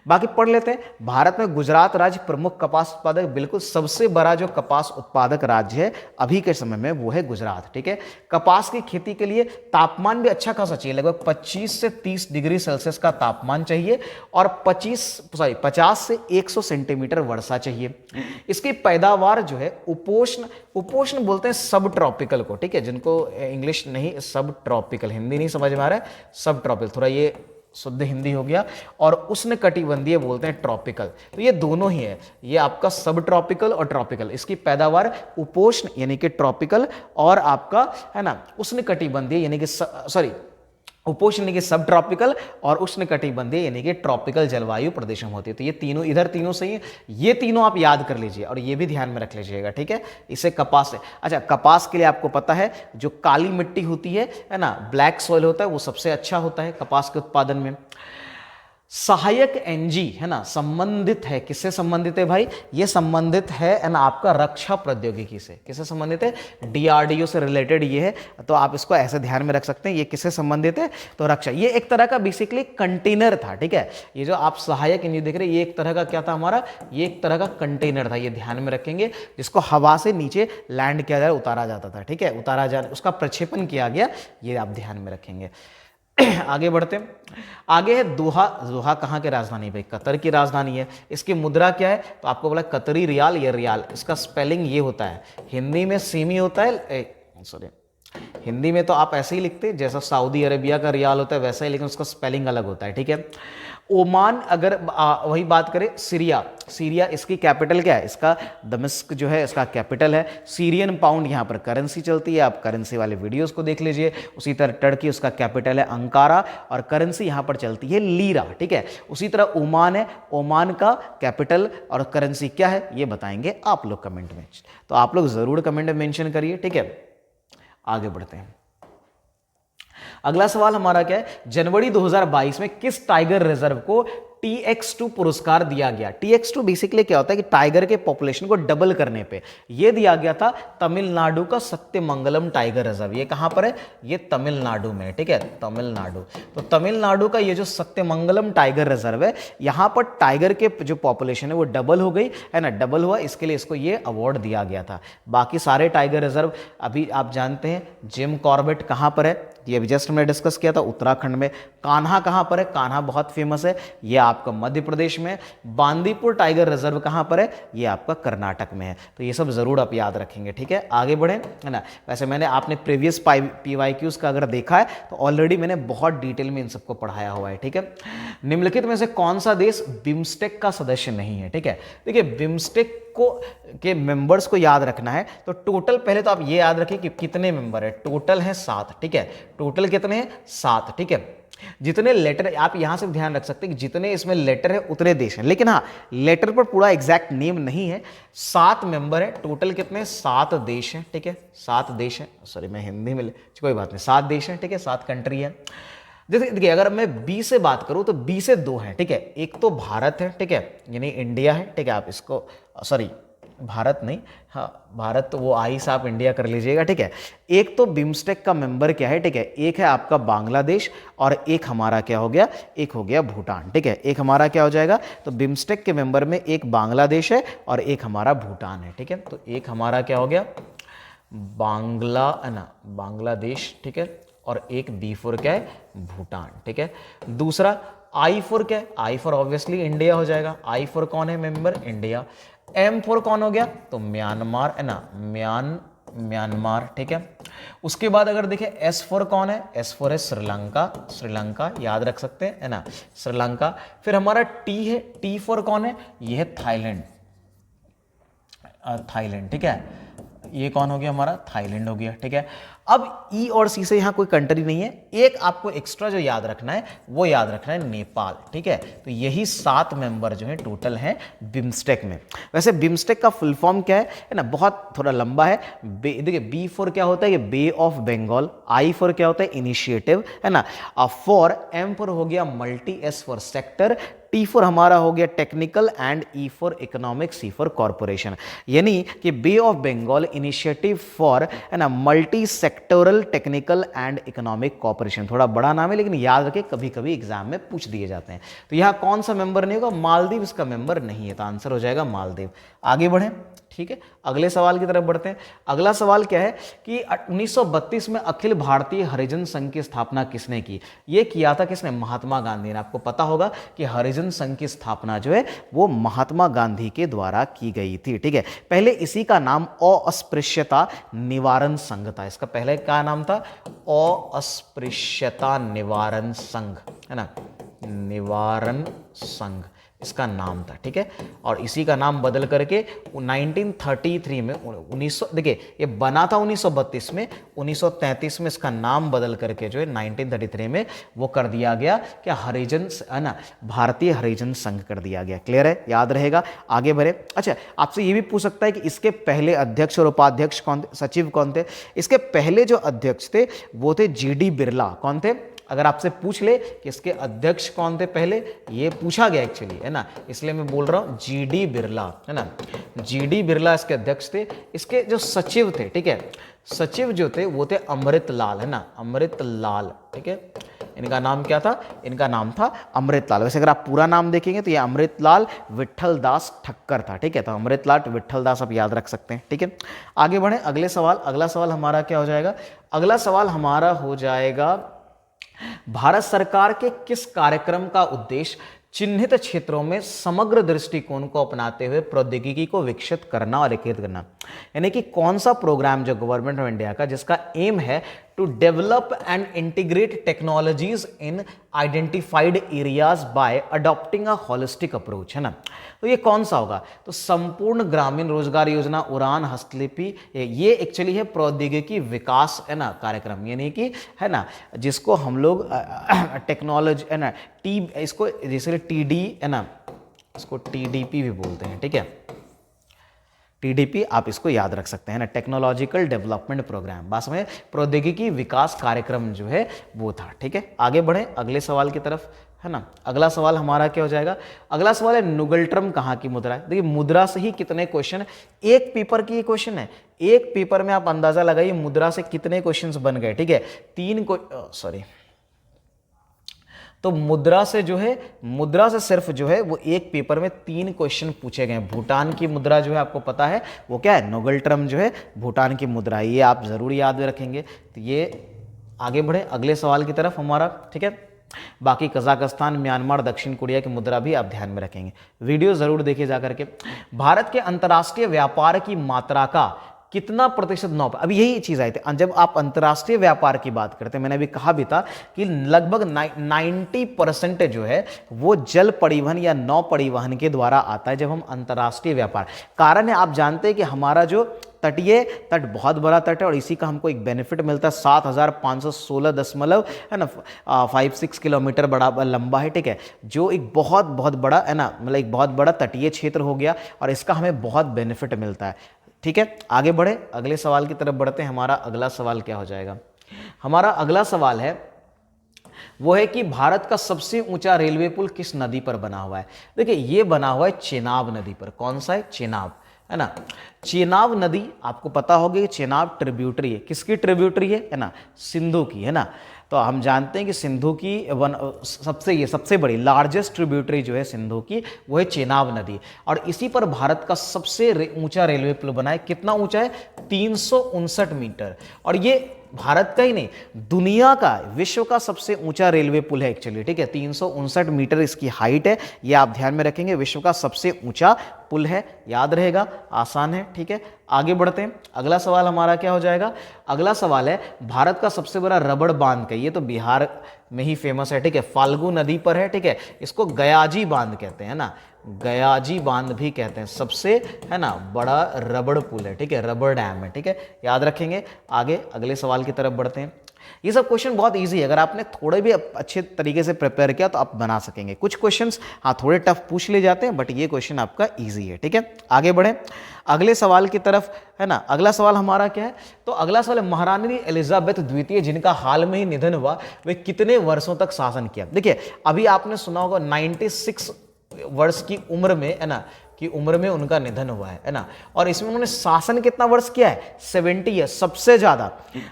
बाकी पढ़ लेते हैं। भारत में गुजरात राज्य प्रमुख कपास उत्पादक, बिल्कुल सबसे बड़ा जो कपास उत्पादक राज्य है अभी के समय में वो है गुजरात। ठीक है, कपास की खेती के लिए तापमान भी अच्छा खासा चाहिए, लगभग 25 से 30 डिग्री सेल्सियस का तापमान चाहिए और 50 से 100 सेंटीमीटर वर्षा चाहिए। इसकी पैदावार जो है उपोष्ण बोलते हैं सब ट्रॉपिकल को। ठीक है, जिनको इंग्लिश नहीं, सब ट्रॉपिकल, हिंदी नहीं समझ में आ रहा है, सब ट्रॉपिकल, थोड़ा ये शुद्ध हिंदी हो गया, और उष्ण कटिबंधीय बोलते हैं ट्रॉपिकल। तो ये दोनों ही है, ये आपका सब ट्रॉपिकल और ट्रॉपिकल। इसकी पैदावार उपोष्ण यानी कि ट्रॉपिकल, और आपका, है ना, उष्ण कटिबंधीय यानी कि उपोष्ण यानी कि सब ट्रॉपिकल, और उष्ण कटिबंधीय यानी कि ट्रॉपिकल जलवायु प्रदेश में होती है। तो ये तीनों, इधर तीनों सही है, ये तीनों आप याद कर लीजिए और ये भी ध्यान में रख लीजिएगा। ठीक है, इसे कपास है। अच्छा, कपास के लिए आपको पता है जो काली मिट्टी होती है ना, ब्लैक सॉइल होता है, वो सबसे अच्छा होता है कपास के उत्पादन में। सहायक एनजी, है ना, संबंधित है, किससे संबंधित है भाई? ये संबंधित है ना आपका रक्षा प्रौद्योगिकी से। किससे संबंधित है? डीआरडीओ से रिलेटेड ये है, तो आप इसको ऐसे ध्यान में रख सकते हैं। ये किससे संबंधित है? तो रक्षा। ये एक तरह का बेसिकली कंटेनर था। ठीक है, ये जो आप सहायक एनजी देख रहे हैं, ये एक तरह का क्या था हमारा? ये एक तरह का कंटेनर था, ये ध्यान में रखेंगे, जिसको हवा से नीचे लैंड किया जाए, उतारा जाता था। ठीक है, उतारा जा, उसका प्रक्षेपण किया गया, ये आप ध्यान में रखेंगे। आगे बढ़ते हैं। आगे है दोहा। दोहा कहाँ की राजधानी भाई? कतर की राजधानी है। इसकी मुद्रा क्या है? तो आपको बोला कतरी रियाल, ये रियाल, इसका स्पेलिंग ये होता है, हिंदी में सेम ही होता है, सॉरी, हिंदी में तो आप ऐसे ही लिखते हैं जैसा सऊदी अरेबिया का रियाल होता है वैसा ही, लेकिन उसका स्पेलिंग अलग होता है। ठीक है, ओमान, अगर वही बात करें, सीरिया इसकी कैपिटल क्या है? इसका दमिश्क जो है इसका कैपिटल है। सीरियन पाउंड यहाँ पर करेंसी चलती है, आप करेंसी वाले वीडियोस को देख लीजिए। उसी तरह टर्की, उसका कैपिटल है अंकारा, और करेंसी यहाँ पर चलती है लीरा। ठीक है, उसी तरह ओमान है, ओमान का कैपिटल और करेंसी क्या है ये बताएंगे आप लोग कमेंट में, तो आप लोग जरूर कमेंट में मेंशन करिए। ठीक है, आगे बढ़ते हैं। अगला सवाल हमारा क्या है? जनवरी 2022 में किस टाइगर रिजर्व को TX2 पुरस्कार दिया गया? TX2 बेसिकली क्या होता है कि टाइगर के पॉपुलेशन को डबल करने पे ये दिया गया था तमिलनाडु का सत्यमंगलम टाइगर रिजर्व। ये कहां पर है? ये तमिलनाडु में। ठीक है, तमिलनाडु। तो तमिलनाडु का ये जो सत्यमंगलम टाइगर रिजर्व है, यहां पर टाइगर के जो पॉपुलेशन है वो डबल हो गई, है ना, डबल हुआ, इसके लिए इसको ये अवार्ड दिया गया था। बाकी सारे टाइगर रिजर्व अभी आप जानते हैं। जिम कॉर्बेट कहां पर है? ये भी जस्ट मैंने डिस्कस किया था, उत्तराखंड में। कान्हा कहां पर है? कान्हा बहुत फेमस है, ये आपका मध्य प्रदेश में। बांदीपुर टाइगर रिजर्व कहां पर है? ये आपका कर्नाटक में है। तो ये सब जरूर आप याद रखेंगे। ठीक है, आगे बढ़ें, है ना। वैसे मैंने आपने प्रीवियस PYQs का अगर देखा है तो ऑलरेडी मैंने बहुत डिटेल में इन सबको पढ़ाया हुआ है। ठीक है, निम्नलिखित में से कौन सा देश बिम्स्टेक का सदस्य नहीं है? ठीक है, देखिए बिम्स्टेक के मेंबर्स को याद रखना है, तो टोटल पहले तो आप ये याद रखिए कि कितने मेंबर है। टोटल है 7। ठीक है, टोटल कितने हैं? 7। ठीक है, जितने लेटर, आप यहां से ध्यान रख सकते हैं कि जितने इसमें लेटर है उतने देश हैं, लेकिन हाँ लेटर पर पूरा एग्जैक्ट नेम नहीं है। 7 मेंबर है टोटल, कितने 7 देश हैं, ठीक है 7 देश हैं, सॉरी मैं हिंदी में कोई बात नहीं, 7 देश हैं, ठीक है 7 कंट्री है। जैसे देखिए अगर मैं बी से बात करूं तो बी से 2 हैं, ठीक है, एक तो भारत है, ठीक है यानी इंडिया है, ठीक है आप इसको सॉरी भारत नहीं, हाँ भारत तो वो आई से आप इंडिया कर लीजिएगा, ठीक है। एक तो बिम्स्टेक का मेंबर क्या है, ठीक है, एक है आपका बांग्लादेश और एक हमारा क्या हो गया, एक हो गया भूटान, ठीक है। एक हमारा क्या हो जाएगा, तो बिम्स्टेक के मेंबर में एक बांग्लादेश है और एक हमारा भूटान है, ठीक है। तो एक हमारा क्या हो गया बांग्लादेश, ठीक है, और एक बी फॉर क्या है भूटान, ठीक है। दूसरा आई फॉर क्या है, आई फॉर ऑब्वियसली इंडिया हो जाएगा, आई फॉर कौन है मेंबर इंडिया। एम फॉर कौन हो गया, तो म्यांमार है ना, म्यांमार, ठीक है। उसके बाद अगर देखें एस फॉर कौन है, एस फॉर है श्रीलंका, श्रीलंका याद रख सकते हैं है ना, श्रीलंका। फिर हमारा टी है, टी फॉर कौन है, ये है थाईलैंड, थाईलैंड, ठीक है, ये कौन हो गया हमारा थाईलैंड हो गया, ठीक है। अब ई और सी से यहां कोई कंट्री नहीं है, एक आपको एक्स्ट्रा जो याद रखना है वो याद रखना है नेपाल, ठीक है। तो यही 7 मेंबर जो है टोटल हैं बिम्स्टेक में। वैसे बिम्स्टेक का फुल फॉर्म क्या है ना, बहुत थोड़ा लंबा है। देखिए बी फॉर क्या होता है, ये बे ऑफ बंगाल, आई फॉर क्या होता है इनिशिएटिव है ना, फॉर एम फॉर हो गया multi, S for sector, T for हमारा हो गया technical and E for economic, C for corporation. यानी कि bay of Bengal initiative for है ना multi sectoral technical and economic corporation. थोड़ा बड़ा नाम है लेकिन याद रखें कभी कभी एग्जाम में पूछ दिए जाते हैं। तो यहां कौन सा मेंबर नहीं होगा, मालदीव इसका मेंबर नहीं है, तो आंसर हो जाएगा मालदीव। आगे बढ़ें, ठीक है, अगले सवाल की तरफ बढ़ते हैं। अगला सवाल क्या है कि 1932 में अखिल भारतीय हरिजन संघ की स्थापना किसने की। ये किया था किसने, महात्मा गांधी ने। आपको पता होगा कि हरिजन संघ की स्थापना जो है वो महात्मा गांधी के द्वारा की गई थी, ठीक है। पहले इसी का नाम अस्पृश्यता निवारण संघ था, इसका पहले क्या नाम था, अस्पृश्यता निवारण संघ है ना, निवारण संघ इसका नाम था, ठीक है। और इसी का नाम बदल करके 1933 में 1900 देखिए ये बना था 1932 में, 1933 में इसका नाम बदल करके जो है 1933 में वो कर दिया गया क्या, हरिजन है ना, भारतीय हरिजन संघ कर दिया गया। क्लियर है, याद रहेगा। आगे बढ़े। अच्छा आपसे ये भी पूछ सकता है कि इसके पहले अध्यक्ष और उपाध्यक्ष कौन थे, सचिव कौन थे। इसके पहले जो अध्यक्ष थे वो थे जीडी बिरला। कौन थे, अगर आपसे पूछ ले कि इसके अध्यक्ष कौन थे पहले, ये पूछा गया एक्चुअली है ना, इसलिए मैं बोल रहा हूं जीडी बिरला है ना, जीडी बिरला इसके अध्यक्ष थे। इसके जो सचिव थे, ठीक है, सचिव जो थे वो थे अमृत लाल है ना, अमृत लाल, ठीक है। इनका नाम क्या था, इनका नाम था अमृत लाल। वैसे अगर आप पूरा नाम देखेंगे तो ये अमृत लाल विट्ठल दास ठक्कर था, ठीक है। तो अमृत लाल विट्ठल दास आप याद रख सकते हैं, ठीक है। आगे बढ़े, अगले सवाल। अगला सवाल हमारा क्या हो जाएगा, अगला सवाल हमारा हो जाएगा भारत सरकार के किस कार्यक्रम का उद्देश्य चिन्हित क्षेत्रों में समग्र दृष्टिकोण को अपनाते हुए प्रौद्योगिकी को विकसित करना और एकीकृत करना। यानी कि कौन सा प्रोग्राम जो गवर्नमेंट ऑफ इंडिया का जिसका एम है to develop and integrate technologies in identified areas by adopting a holistic approach, है ना। तो ये कौन सा होगा, तो संपूर्ण ग्रामीण रोजगार योजना, उड़ान, हस्तलिपि, ये एक्चुअली है प्रौद्योगिकी विकास है ना कार्यक्रम, यानी कि है ना जिसको हम लोग टेक्नोलॉजी है ना इसको जैसे टीडी है ना, इसको टीडीपी भी बोलते हैं, ठीक है। टीडीपी आप इसको याद रख सकते हैं ना, टेक्नोलॉजिकल डेवलपमेंट प्रोग्राम, बात समझे, प्रौद्योगिकी विकास कार्यक्रम जो है वो था, ठीक है। आगे बढ़े अगले सवाल की तरफ है ना। अगला सवाल हमारा क्या हो जाएगा, अगला सवाल है नुगल्ट्रम कहाँ की मुद्रा है। देखिए मुद्रा से ही कितने क्वेश्चन, एक पेपर की क्वेश्चन है, एक पेपर में आप अंदाजा लगाइए मुद्रा से कितने क्वेश्चन बन गए, ठीक है। 3 को सॉरी, तो मुद्रा से जो है, मुद्रा से सिर्फ जो है वो एक पेपर में 3 क्वेश्चन पूछे गए। भूटान की मुद्रा जो है आपको पता है वो क्या है, नुगल्ट्रम जो है भूटान की मुद्रा, ये आप जरूर याद रखेंगे। तो ये आगे बढ़े अगले सवाल की तरफ हमारा, ठीक है। बाकी कजाकिस्तान, म्यांमार, दक्षिण कोरिया की मुद्रा भी आप ध्यान में रखेंगे। वीडियो जरूर देखिए जाकर के। भारत के अंतर्राष्ट्रीय व्यापार की मात्रा का कितना प्रतिशत 9। अब यही चीज आई थी जब आप अंतर्राष्ट्रीय व्यापार की बात करते हैं, मैंने अभी कहा भी था कि लगभग 90% जो है वो जल परिवहन या नौ परिवहन के द्वारा आता है जब हम अंतर्राष्ट्रीय व्यापार। कारण है, आप जानते हैं कि हमारा जो तटीय तट बहुत बड़ा तट है और इसी का हमको एक बेनिफिट मिलता है, 7,516 दशमलव है ना 56 किलोमीटर बड़ा लंबा है, ठीक है, जो एक बहुत बहुत बड़ा है ना, मतलब एक बहुत बड़ा तटीय क्षेत्र हो गया और इसका हमें बहुत बेनिफिट मिलता है। ठीक है, आगे बढ़े, अगले सवाल की तरफ बढ़ते हैं। हमारा अगला सवाल क्या हो जाएगा? हमारा अगला सवाल है वो है कि भारत का सबसे ऊंचा रेलवे पुल किस नदी पर बना हुआ है? देखिए ये बना हुआ है चेनाब नदी पर। कौन सा है? चेनाब, है ना। चेनाब नदी आपको पता होगी कि चेनाब ट्रिब्यूटरी है। किसकी ट्रिब्यूटरी है ना? सिंधु की, है ना। तो हम जानते हैं कि सिंधु की सबसे बड़ी लार्जेस्ट ट्रिब्यूटरी जो है सिंधु की वो है चेनाब नदी, और इसी पर भारत का सबसे ऊंचा रेलवे पुल बना है। कितना ऊंचा है? 359 मीटर। और ये भारत का ही नहीं, दुनिया का, विश्व का सबसे ऊंचा रेलवे पुल है एक्चुअली, ठीक है। 359 मीटर इसकी हाइट है, ये आप ध्यान में रखेंगे। विश्व का सबसे ऊंचा पुल है, याद रहेगा, आसान है, ठीक है। आगे बढ़ते हैं, अगला सवाल हमारा क्या हो जाएगा? अगला सवाल है भारत का सबसे बड़ा रबड़ बांध, ये तो बिहार में ही फेमस है, ठीक है, फाल्गु नदी पर है, ठीक है। इसको गयाजी बांध कहते हैं ना, गयाजी बांध भी कहते हैं। सबसे, है ना, बड़ा रबड़ पुल है, ठीक है, रबड़ डैम है, ठीक है, याद रखेंगे। आगे अगले सवाल की तरफ बढ़ते हैं। ये सब क्वेश्चन बहुत इजी है, अगर आपने थोड़े भी अच्छे तरीके से प्रिपेयर किया तो आप बना सकेंगे। कुछ क्वेश्चंस हाँ थोड़े टफ पूछ ले जाते हैं, बट ये क्वेश्चन आपका इजी है, ठीक है। आगे बढ़े अगले सवाल की तरफ, है ना। अगला सवाल हमारा क्या है? तो अगला सवाल है महारानी एलिजाबेथ द्वितीय, जिनका हाल में ही निधन हुआ, वे कितने वर्षों तक शासन किया? देखिए अभी आपने सुना होगा 96 वर्ष की उम्र में, है ना, की उम्र में उनका निधन हुआ है ना। और इसमें उन्होंने शासन कितना वर्ष किया है? 70 है, सबसे ज्यादा,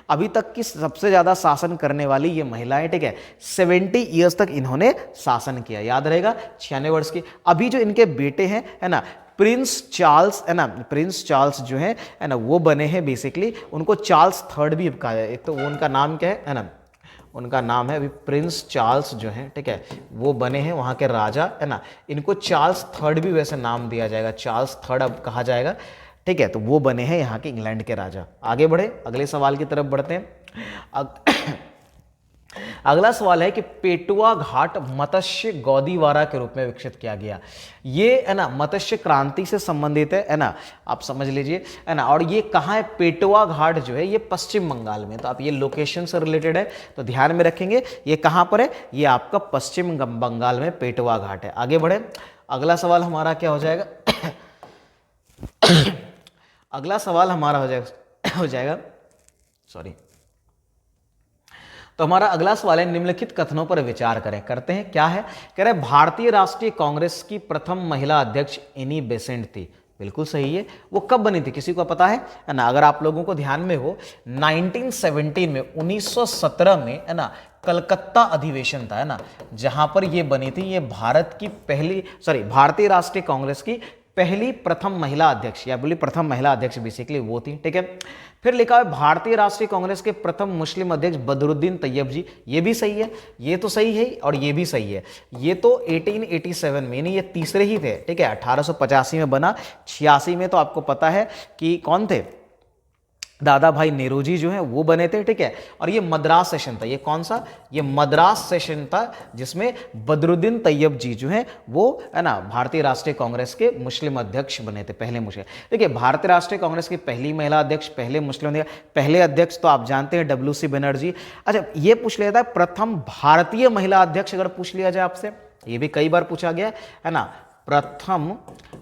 अभी तक की सबसे ज्यादा शासन करने वाली ये महिलाएं, ठीक है। 70 ईयर्स तक इन्होंने शासन किया, याद रहेगा, 96 वर्ष की। अभी जो इनके बेटे हैं, है ना, प्रिंस चार्ल्स, है ना, प्रिंस चार्ल्स जो है ना, वो बने हैं बेसिकली, उनको चार्ल्स थर्ड भी कहा है। एक तो वो उनका नाम क्या है ना, उनका नाम है अभी प्रिंस चार्ल्स जो है, ठीक है, वो बने हैं वहाँ के राजा, है ना। इनको चार्ल्स थर्ड भी वैसे नाम दिया जाएगा, चार्ल्स थर्ड अब कहा जाएगा, ठीक है। तो वो बने हैं यहाँ के इंग्लैंड के राजा। आगे बढ़े, अगले सवाल की तरफ बढ़ते हैं। अगला सवाल है कि पेटुआ घाट मत्स्य गौदीवारा के रूप में विकसित किया गया। ये, है ना, मत्स्य क्रांति से संबंधित है ना, आप समझ लीजिए, है ना। और ये कहाँ है? पेटुआ घाट जो है ये पश्चिम बंगाल में। तो आप ये लोकेशन से रिलेटेड है तो ध्यान में रखेंगे, ये कहाँ पर है? ये आपका पश्चिम बंगाल में पेटुआ घाट है। आगे बढ़े, अगला सवाल हमारा क्या हो जाएगा? अगला सवाल हमारा हो जाएगा सॉरी। तो हमारा अगला सवाल है निम्नलिखित कथनों पर विचार करें। करते हैं, क्या है? कह रहे भारतीय राष्ट्रीय कांग्रेस की प्रथम महिला अध्यक्ष एनी बेसेंट थी। बिल्कुल सही है। वो कब बनी थी, किसी को पता है ना? अगर आप लोगों को ध्यान में हो, 1917 में, 1917 में, है ना, कलकत्ता अधिवेशन था, है ना, जहां पर ये बनी थी। ये भारतीय राष्ट्रीय कांग्रेस की पहली प्रथम महिला अध्यक्ष, या बोली प्रथम महिला अध्यक्ष बेसिकली वो थी, ठीक है। फिर लिखा है भारतीय राष्ट्रीय कांग्रेस के प्रथम मुस्लिम अध्यक्ष बदरुद्दीन तैयब जी। ये भी सही है, ये तो सही है और ये भी सही है। ये तो 1887 में, नहीं, ये तीसरे ही थे, ठीक है। 1885 में बना, 86 में तो आपको पता है कि कौन थे? दादा भाई नेहरू जी जो है वो बने थे, ठीक है। और ये मद्रास सेशन था, ये कौन सा? ये मद्रास सेशन था, जिसमें बदरुद्दीन तैयब जी जो है वो, है ना, भारतीय राष्ट्रीय कांग्रेस के मुस्लिम अध्यक्ष बने थे, पहले मुस्लिम। देखिए भारतीय राष्ट्रीय कांग्रेस की पहली महिला अध्यक्ष, पहले मुस्लिम, पहले अध्यक्ष तो आप जानते हैं WC बनर्जी। अच्छा, ये पूछ लिया था प्रथम भारतीय महिला अध्यक्ष, अगर पूछ लिया जाए आपसे, ये भी कई बार पूछा गया है ना। प्रथम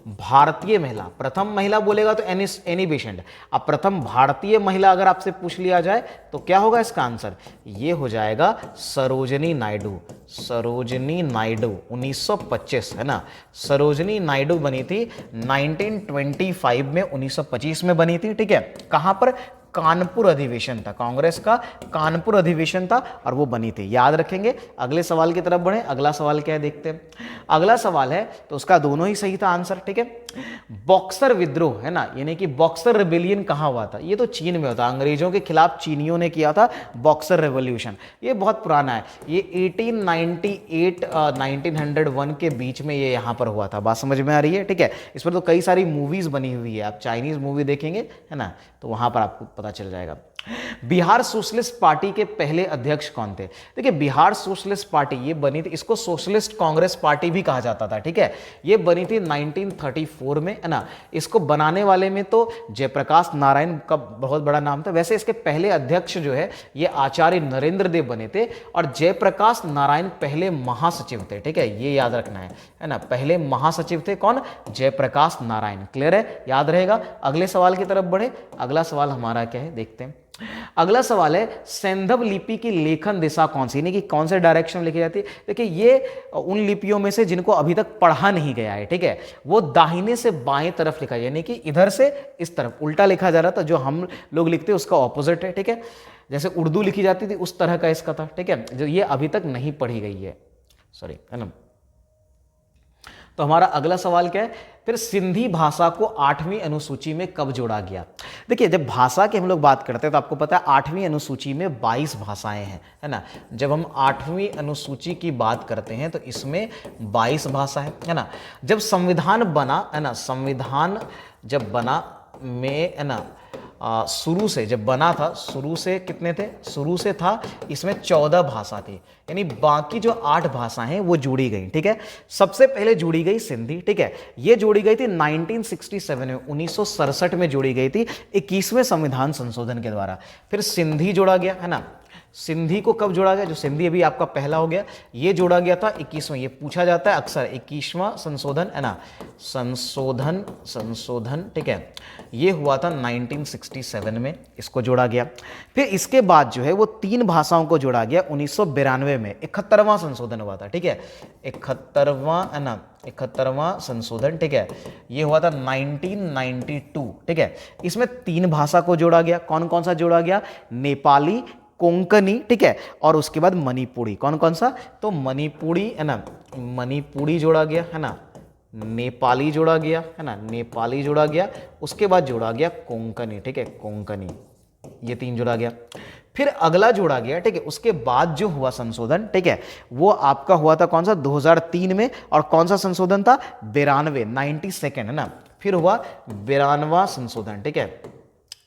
भारतीय महिला, प्रथम महिला बोलेगा तो एनी बेसेंट। अब प्रथम भारतीय महिला अगर आपसे पूछ लिया जाए तो क्या होगा इसका आंसर? ये हो जाएगा सरोजनी नायडू। सरोजनी नायडू 1925, है ना। सरोजनी नायडू बनी थी 1925 में, 1925 में बनी थी, ठीक है। कहां पर? कानपुर अधिवेशन था, कांग्रेस का कानपुर अधिवेशन था और वो बनी थी, याद रखेंगे। अगले सवाल की तरफ बढ़े, अगला सवाल क्या है देखते हैं। अगला सवाल है तो उसका दोनों ही सही था आंसर, ठीक है। बॉक्सर विद्रोह है ना, यानी कि बॉक्सर रिबेलियन कहाँ हुआ था, ये तो चीन में होता, अंग्रेजों के खिलाफ चीनियों ने किया था बॉक्सर रेवोल्यूशन, ये बहुत पुराना है, ये 1898 1901 के बीच में ये यहाँ पर हुआ था। बात समझ में आ रही है, ठीक है। इस पर तो कई सारी मूवीज बनी हुई है, आप चाइनीज मूवी देखेंगे है ना, तो वहां पर आपको पता चल जाएगा। बिहार सोशलिस्ट पार्टी के पहले अध्यक्ष कौन थे? देखिए बिहार सोशलिस्ट पार्टी ये बनी थी, इसको सोशलिस्ट कांग्रेस पार्टी भी कहा जाता था, ठीक है। ये बनी थी 1934 में, है ना। इसको बनाने वाले में तो जयप्रकाश नारायण का बहुत बड़ा नाम था। वैसे इसके पहले अध्यक्ष जो है ये आचार्य नरेंद्र देव बने थे और जयप्रकाश नारायण पहले महासचिव थे, ठीक है, ये याद रखना है ना। पहले महासचिव थे कौन? जयप्रकाश नारायण। क्लियर है, याद रहेगा। अगले सवाल की तरफ बढ़े, अगला सवाल हमारा क्या है देखते हैं। अगला सवाल है सैंधव लिपि की लेखन दिशा कौन सी, यानी कि कौन से डायरेक्शन में लिखी जाती है। देखिए ये उन लिपियों में से जिनको अभी तक पढ़ा नहीं गया है, ठीक है, वो दाहिने से बाएं तरफ लिखा जाए, यानी कि इधर से इस तरफ उल्टा लिखा जा रहा था, जो हम लोग लिखते हैं उसका ऑपोजिट है, ठीक है। जैसे उर्दू लिखी जाती थी उस तरह का इसका था, ठीक है, जो ये अभी तक नहीं पढ़ी गई है, सॉरी, है ना। तो हमारा अगला सवाल क्या है, फिर सिंधी भाषा को 8वीं अनुसूची में कब जोड़ा गया? देखिए जब भाषा की हम लोग बात करते हैं तो आपको पता है 8वीं अनुसूची में 22 भाषाएं हैं, है ना। जब हम 8वीं अनुसूची की बात करते हैं तो इसमें 22 भाषा है ना। जब संविधान बना, है ना, संविधान जब बना में, है ना, शुरू से जब बना था, शुरू से कितने थे? शुरू से था इसमें 14 भाषा थी, यानी बाकी जो 8 भाषाएं हैं वो जोड़ी गई, ठीक है। सबसे पहले जोड़ी गई सिंधी, ठीक है, ये जोड़ी गई थी 1967 में, 1967 में जोड़ी गई थी 21वें संविधान संशोधन के द्वारा। फिर सिंधी जोड़ा गया, है ना। सिंधी को कब जोड़ा गया? जो सिंधी अभी आपका पहला हो गया, ये जोड़ा गया था 21वें, ये पूछा जाता है अक्सर, 21वां संशोधन, है ना, संशोधन, ठीक है, ये हुआ था 1967 में, इसको जोड़ा गया। फिर इसके बाद जो है वो 3 भाषाओं को जोड़ा गया 1992 में, 71वां संशोधन हुआ था, ठीक है, 71वां, है ना, 71वां संशोधन, ठीक है, ये हुआ था 1992, ठीक है। इसमें 3 भाषा को जोड़ा गया, कौन कौन सा जोड़ा गया? नेपाली, कोंकणी, ठीक है, और उसके बाद मणिपुरी। कौन कौन सा? तो मणिपुरी, है ना, मणिपुरी जोड़ा गया, है ना, नेपाली जोड़ा गया, है ना, नेपाली जोड़ा गया, उसके बाद जोड़ा गया कोंकणी, ठीक है, कोंकणी, ये 3 जोड़ा गया। फिर अगला जोड़ा गया, ठीक है, उसके बाद जो हुआ संशोधन, ठीक है, वो आपका हुआ था कौन सा? 2003 में। और कौन सा संशोधन था? 92, 92nd, है ना। फिर हुआ 92वां संशोधन, ठीक है,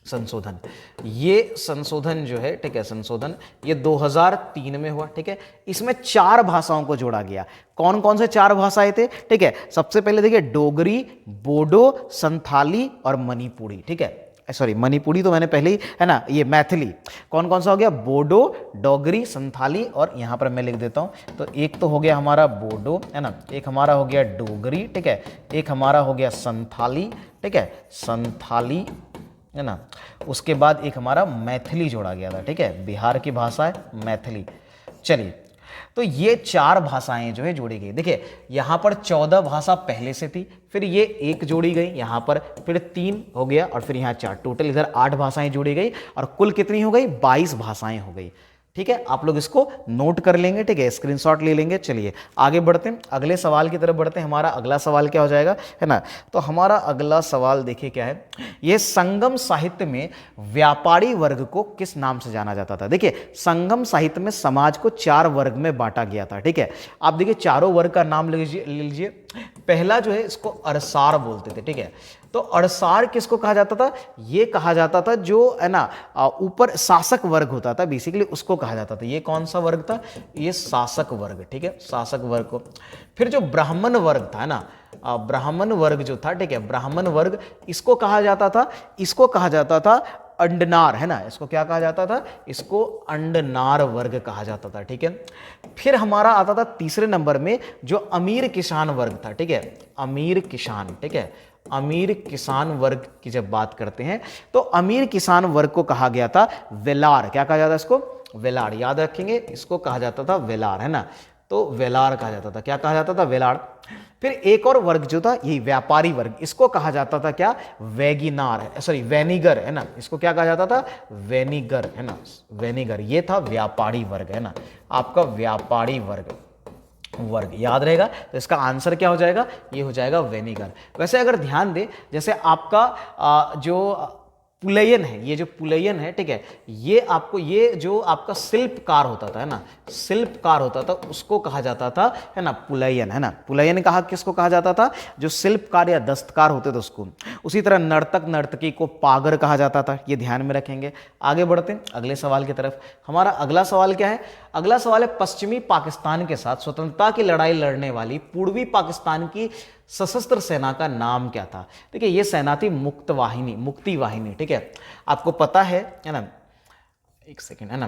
संशोधन, ये संशोधन जो है, ठीक है, संशोधन ये 2003 में हुआ, ठीक है। इसमें 4 भाषाओं को जोड़ा गया। कौन कौन से 4 भाषाएं थे? ठीक है, सबसे पहले देखिए डोगरी, बोडो, संथाली और मणिपुरी, ठीक है, सॉरी मणिपुरी तो मैंने पहले ही, है ना, ये मैथिली। कौन कौन सा हो गया? बोडो, डोगरी, संथाली, और यहां पर मैं लिख देता हूं, तो एक तो हो गया हमारा बोडो, है ना, एक हमारा हो गया डोगरी, ठीक है, एक हमारा हो गया संथाली, ठीक है, संथाली, है ना, उसके बाद एक हमारा मैथिली जोड़ा गया था, ठीक है, बिहार की भाषा है मैथिली। चलिए, तो ये 4 भाषाएं जो है जोड़ी गई। देखिए यहां पर 14 भाषा पहले से थी, फिर ये 1 जोड़ी गई यहां पर, फिर 3 हो गया और फिर यहां 4, टोटल इधर 8 भाषाएं जोड़ी गई और कुल कितनी हो गई? 22 भाषाएं हो गई, ठीक है। आप लोग इसको नोट कर लेंगे, ठीक है, स्क्रीनशॉट ले लेंगे। चलिए आगे बढ़ते हैं, अगले सवाल की तरफ बढ़ते हैं। हमारा अगला सवाल क्या हो जाएगा, है ना, तो हमारा अगला सवाल देखिए क्या है, यह संगम साहित्य में व्यापारी वर्ग को किस नाम से जाना जाता था? देखिए संगम साहित्य में समाज को 4 वर्ग में बांटा गया था, ठीक है। आप देखिए चारों वर्ग का नाम लीजिए। पहला जो है इसको अरसार बोलते थे, ठीक है। तो अरसार किसको कहा जाता था? ये कहा जाता था जो, है ना, ऊपर शासक वर्ग होता था, बेसिकली उसको कहा जाता था। ये कौन सा वर्ग था? ये शासक वर्ग, ठीक है, शासक वर्ग को। फिर जो ब्राह्मण वर्ग था ना, ब्राह्मण वर्ग जो था, ठीक है, ब्राह्मण वर्ग, इसको कहा जाता था, इसको कहा जाता था अंडनार, है ना, इसको क्या कहा जाता था? इसको अंडनार वर्ग कहा जाता था, ठीक है। फिर हमारा आता था तीसरे नंबर में जो अमीर किसान वर्ग था, ठीक है, अमीर किसान, ठीक है, अमीर किसान वर्ग की जब बात करते हैं तो अमीर किसान वर्ग को कहा गया था वेलार। क्या कहा जाता है इसको? वेलार, याद रखेंगे, इसको कहा जाता था वेलार, है ना, तो वेलार कहा जाता था। क्या कहा जाता था? वेलार। फिर एक और वर्ग जो था यही व्यापारी वर्ग, इसको कहा जाता था क्या, वेगिनार है, सॉरी वेनिगर है ना, इसको क्या कहा जाता था, वेनिगर है ना, वेनिगर। ये था व्यापारी वर्ग है ना, आपका व्यापारी वर्ग याद रहेगा। तो इसका आंसर क्या हो जाएगा, ये हो जाएगा वेनिगर। वैसे अगर ध्यान दे, जैसे आपका जो पुलयन है, ये जो पुलयन है, ठीक है, ये आपको, ये जो आपका शिल्पकार होता था है ना, शिल्पकार होता था, उसको कहा जाता था है ना पुलयन है ना। पुलयन कहा किसको कहा जाता था, जो शिल्पकार या दस्तकार होते थे उसको। उसी तरह नर्तक नर्तकी को पागर कहा जाता था, ये ध्यान में रखेंगे। आगे बढ़ते हैं अगले सवाल की तरफ। हमारा अगला सवाल क्या है, अगला सवाल है पश्चिमी पाकिस्तान के साथ स्वतंत्रता की लड़ाई लड़ने वाली पूर्वी पाकिस्तान की सशस्त्र सेना का नाम क्या था। देखिए ये सेना थी मुक्ति वाहिनी, ठीक है, आपको पता है ना, एक सेकेंड है ना,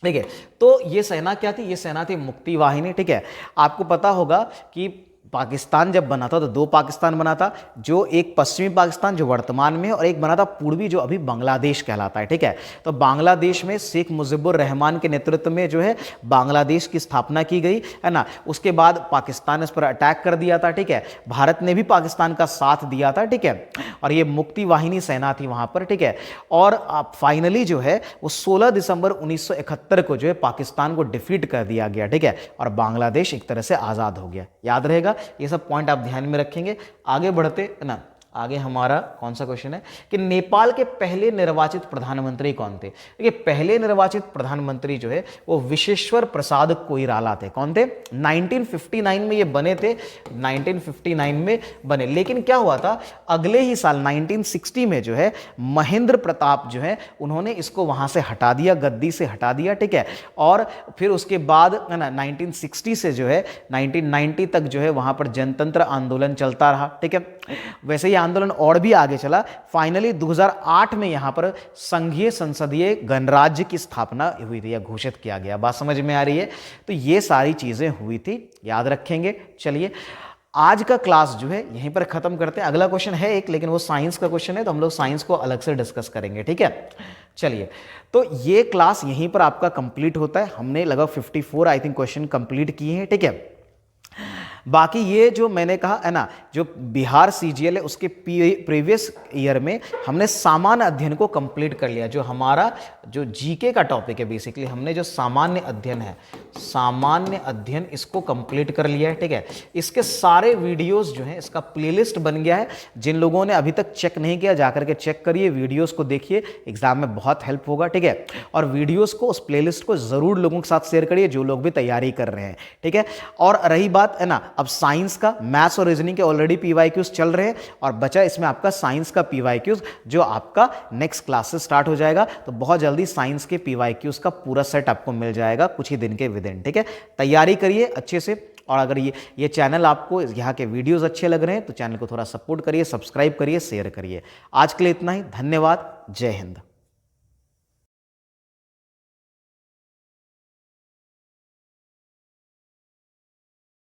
देखिए तो ये सेना क्या थी, ये सेना थी मुक्ति वाहिनी, ठीक है। आपको पता होगा कि पाकिस्तान जब बना था तो दो पाकिस्तान बना था, जो एक पश्चिमी पाकिस्तान जो वर्तमान में है, और एक बना था पूर्वी जो अभी बांग्लादेश कहलाता है, ठीक है। तो बांग्लादेश में शेख मुजीबुर रहमान के नेतृत्व में जो है बांग्लादेश की स्थापना की गई है ना। उसके बाद पाकिस्तान इस पर अटैक कर दिया था, ठीक है, भारत ने भी पाकिस्तान का साथ दिया था, ठीक है, और ये मुक्ति वाहिनी सेना थी वहां पर, ठीक है। और फाइनली जो है वो 16 दिसंबर 1971 को जो है पाकिस्तान को डिफीट कर दिया गया, ठीक है, और बांग्लादेश एक तरह से आज़ाद हो गया। याद रहेगा, ये सब पॉइंट आप ध्यान में रखेंगे। आगे बढ़ते है ना, आगे हमारा कौन सा क्वेश्चन है कि नेपाल के पहले निर्वाचित प्रधानमंत्री कौन थे। देखिए पहले निर्वाचित प्रधानमंत्री जो है वो विश्वेश्वर प्रसाद कोइराला थे। कौन थे, 1959 में ये बने थे, 1959 में बने। लेकिन क्या हुआ था, अगले ही साल 1960 में जो है महेंद्र प्रताप जो है उन्होंने इसको वहां से हटा दिया, गद्दी से हटा दिया, ठीक है। और फिर उसके बाद है ना 1960 से जो है 1990 तक जो है वहां पर जनतंत्र आंदोलन चलता रहा, ठीक है। वैसे ही आंदोलन और भी आगे चला। फाइनली 2008 में यहां पर संघीय संसदीय गणराज्य की स्थापना हुई थी या घोषित किया गया। बात समझ में आ रही है। तो ये सारी चीजें हुई थी, याद रखेंगे। चलिए आज का क्लास जो है यहीं पर खत्म करते हैं। अगला क्वेश्चन है एक, लेकिन वो साइंस का क्वेश्चन है, तो हम लोग साइंस को अलग से डिस्कस करेंगे, ठीक है। चलिए तो ये क्लास यहीं पर आपका कंप्लीट होता है। हमने लगभग 54 आई थिंक क्वेश्चन कंप्लीट किए हैं, ठीक है। बाकी ये जो मैंने कहा है ना, जो बिहार सीजीएल है उसके प्रीवियस ईयर में हमने सामान्य अध्ययन को कंप्लीट कर लिया। जो हमारा जो जीके का टॉपिक है, बेसिकली हमने जो सामान्य अध्ययन है, सामान्य अध्ययन इसको कंप्लीट कर लिया है, ठीक है। इसके सारे वीडियोस जो हैं, इसका प्लेलिस्ट बन गया है। जिन लोगों ने अभी तक चेक नहीं किया जाकर के चेक करिए, वीडियोस को देखिए, एग्जाम में बहुत हेल्प होगा, ठीक है। और वीडियोस को, उस प्लेलिस्ट को जरूर लोगों के साथ शेयर करिए जो लोग भी तैयारी कर रहे हैं, ठीक है। और रही बात है ना, अब साइंस का, मैथ्स और रीजनिंग के ऑलरेडी पीवाईक्यूज चल रहे हैं, और बचा इसमें आपका साइंस का पीवाईक्यूज जो आपका नेक्स्ट क्लास से स्टार्ट हो जाएगा। तो बहुत जल्दी साइंस के पीवाईक्यूज का पूरा सेट आपको मिल जाएगा कुछ ही दिन के विदिन, ठीक है। तैयारी करिए अच्छे से। और अगर ये चैनल आपको, यहाँ के वीडियोस अच्छे लग रहे हैं तो चैनल को थोड़ा सपोर्ट करिए, सब्सक्राइब करिए, शेयर करिए। आज के लिए इतना ही, धन्यवाद, जय हिंद।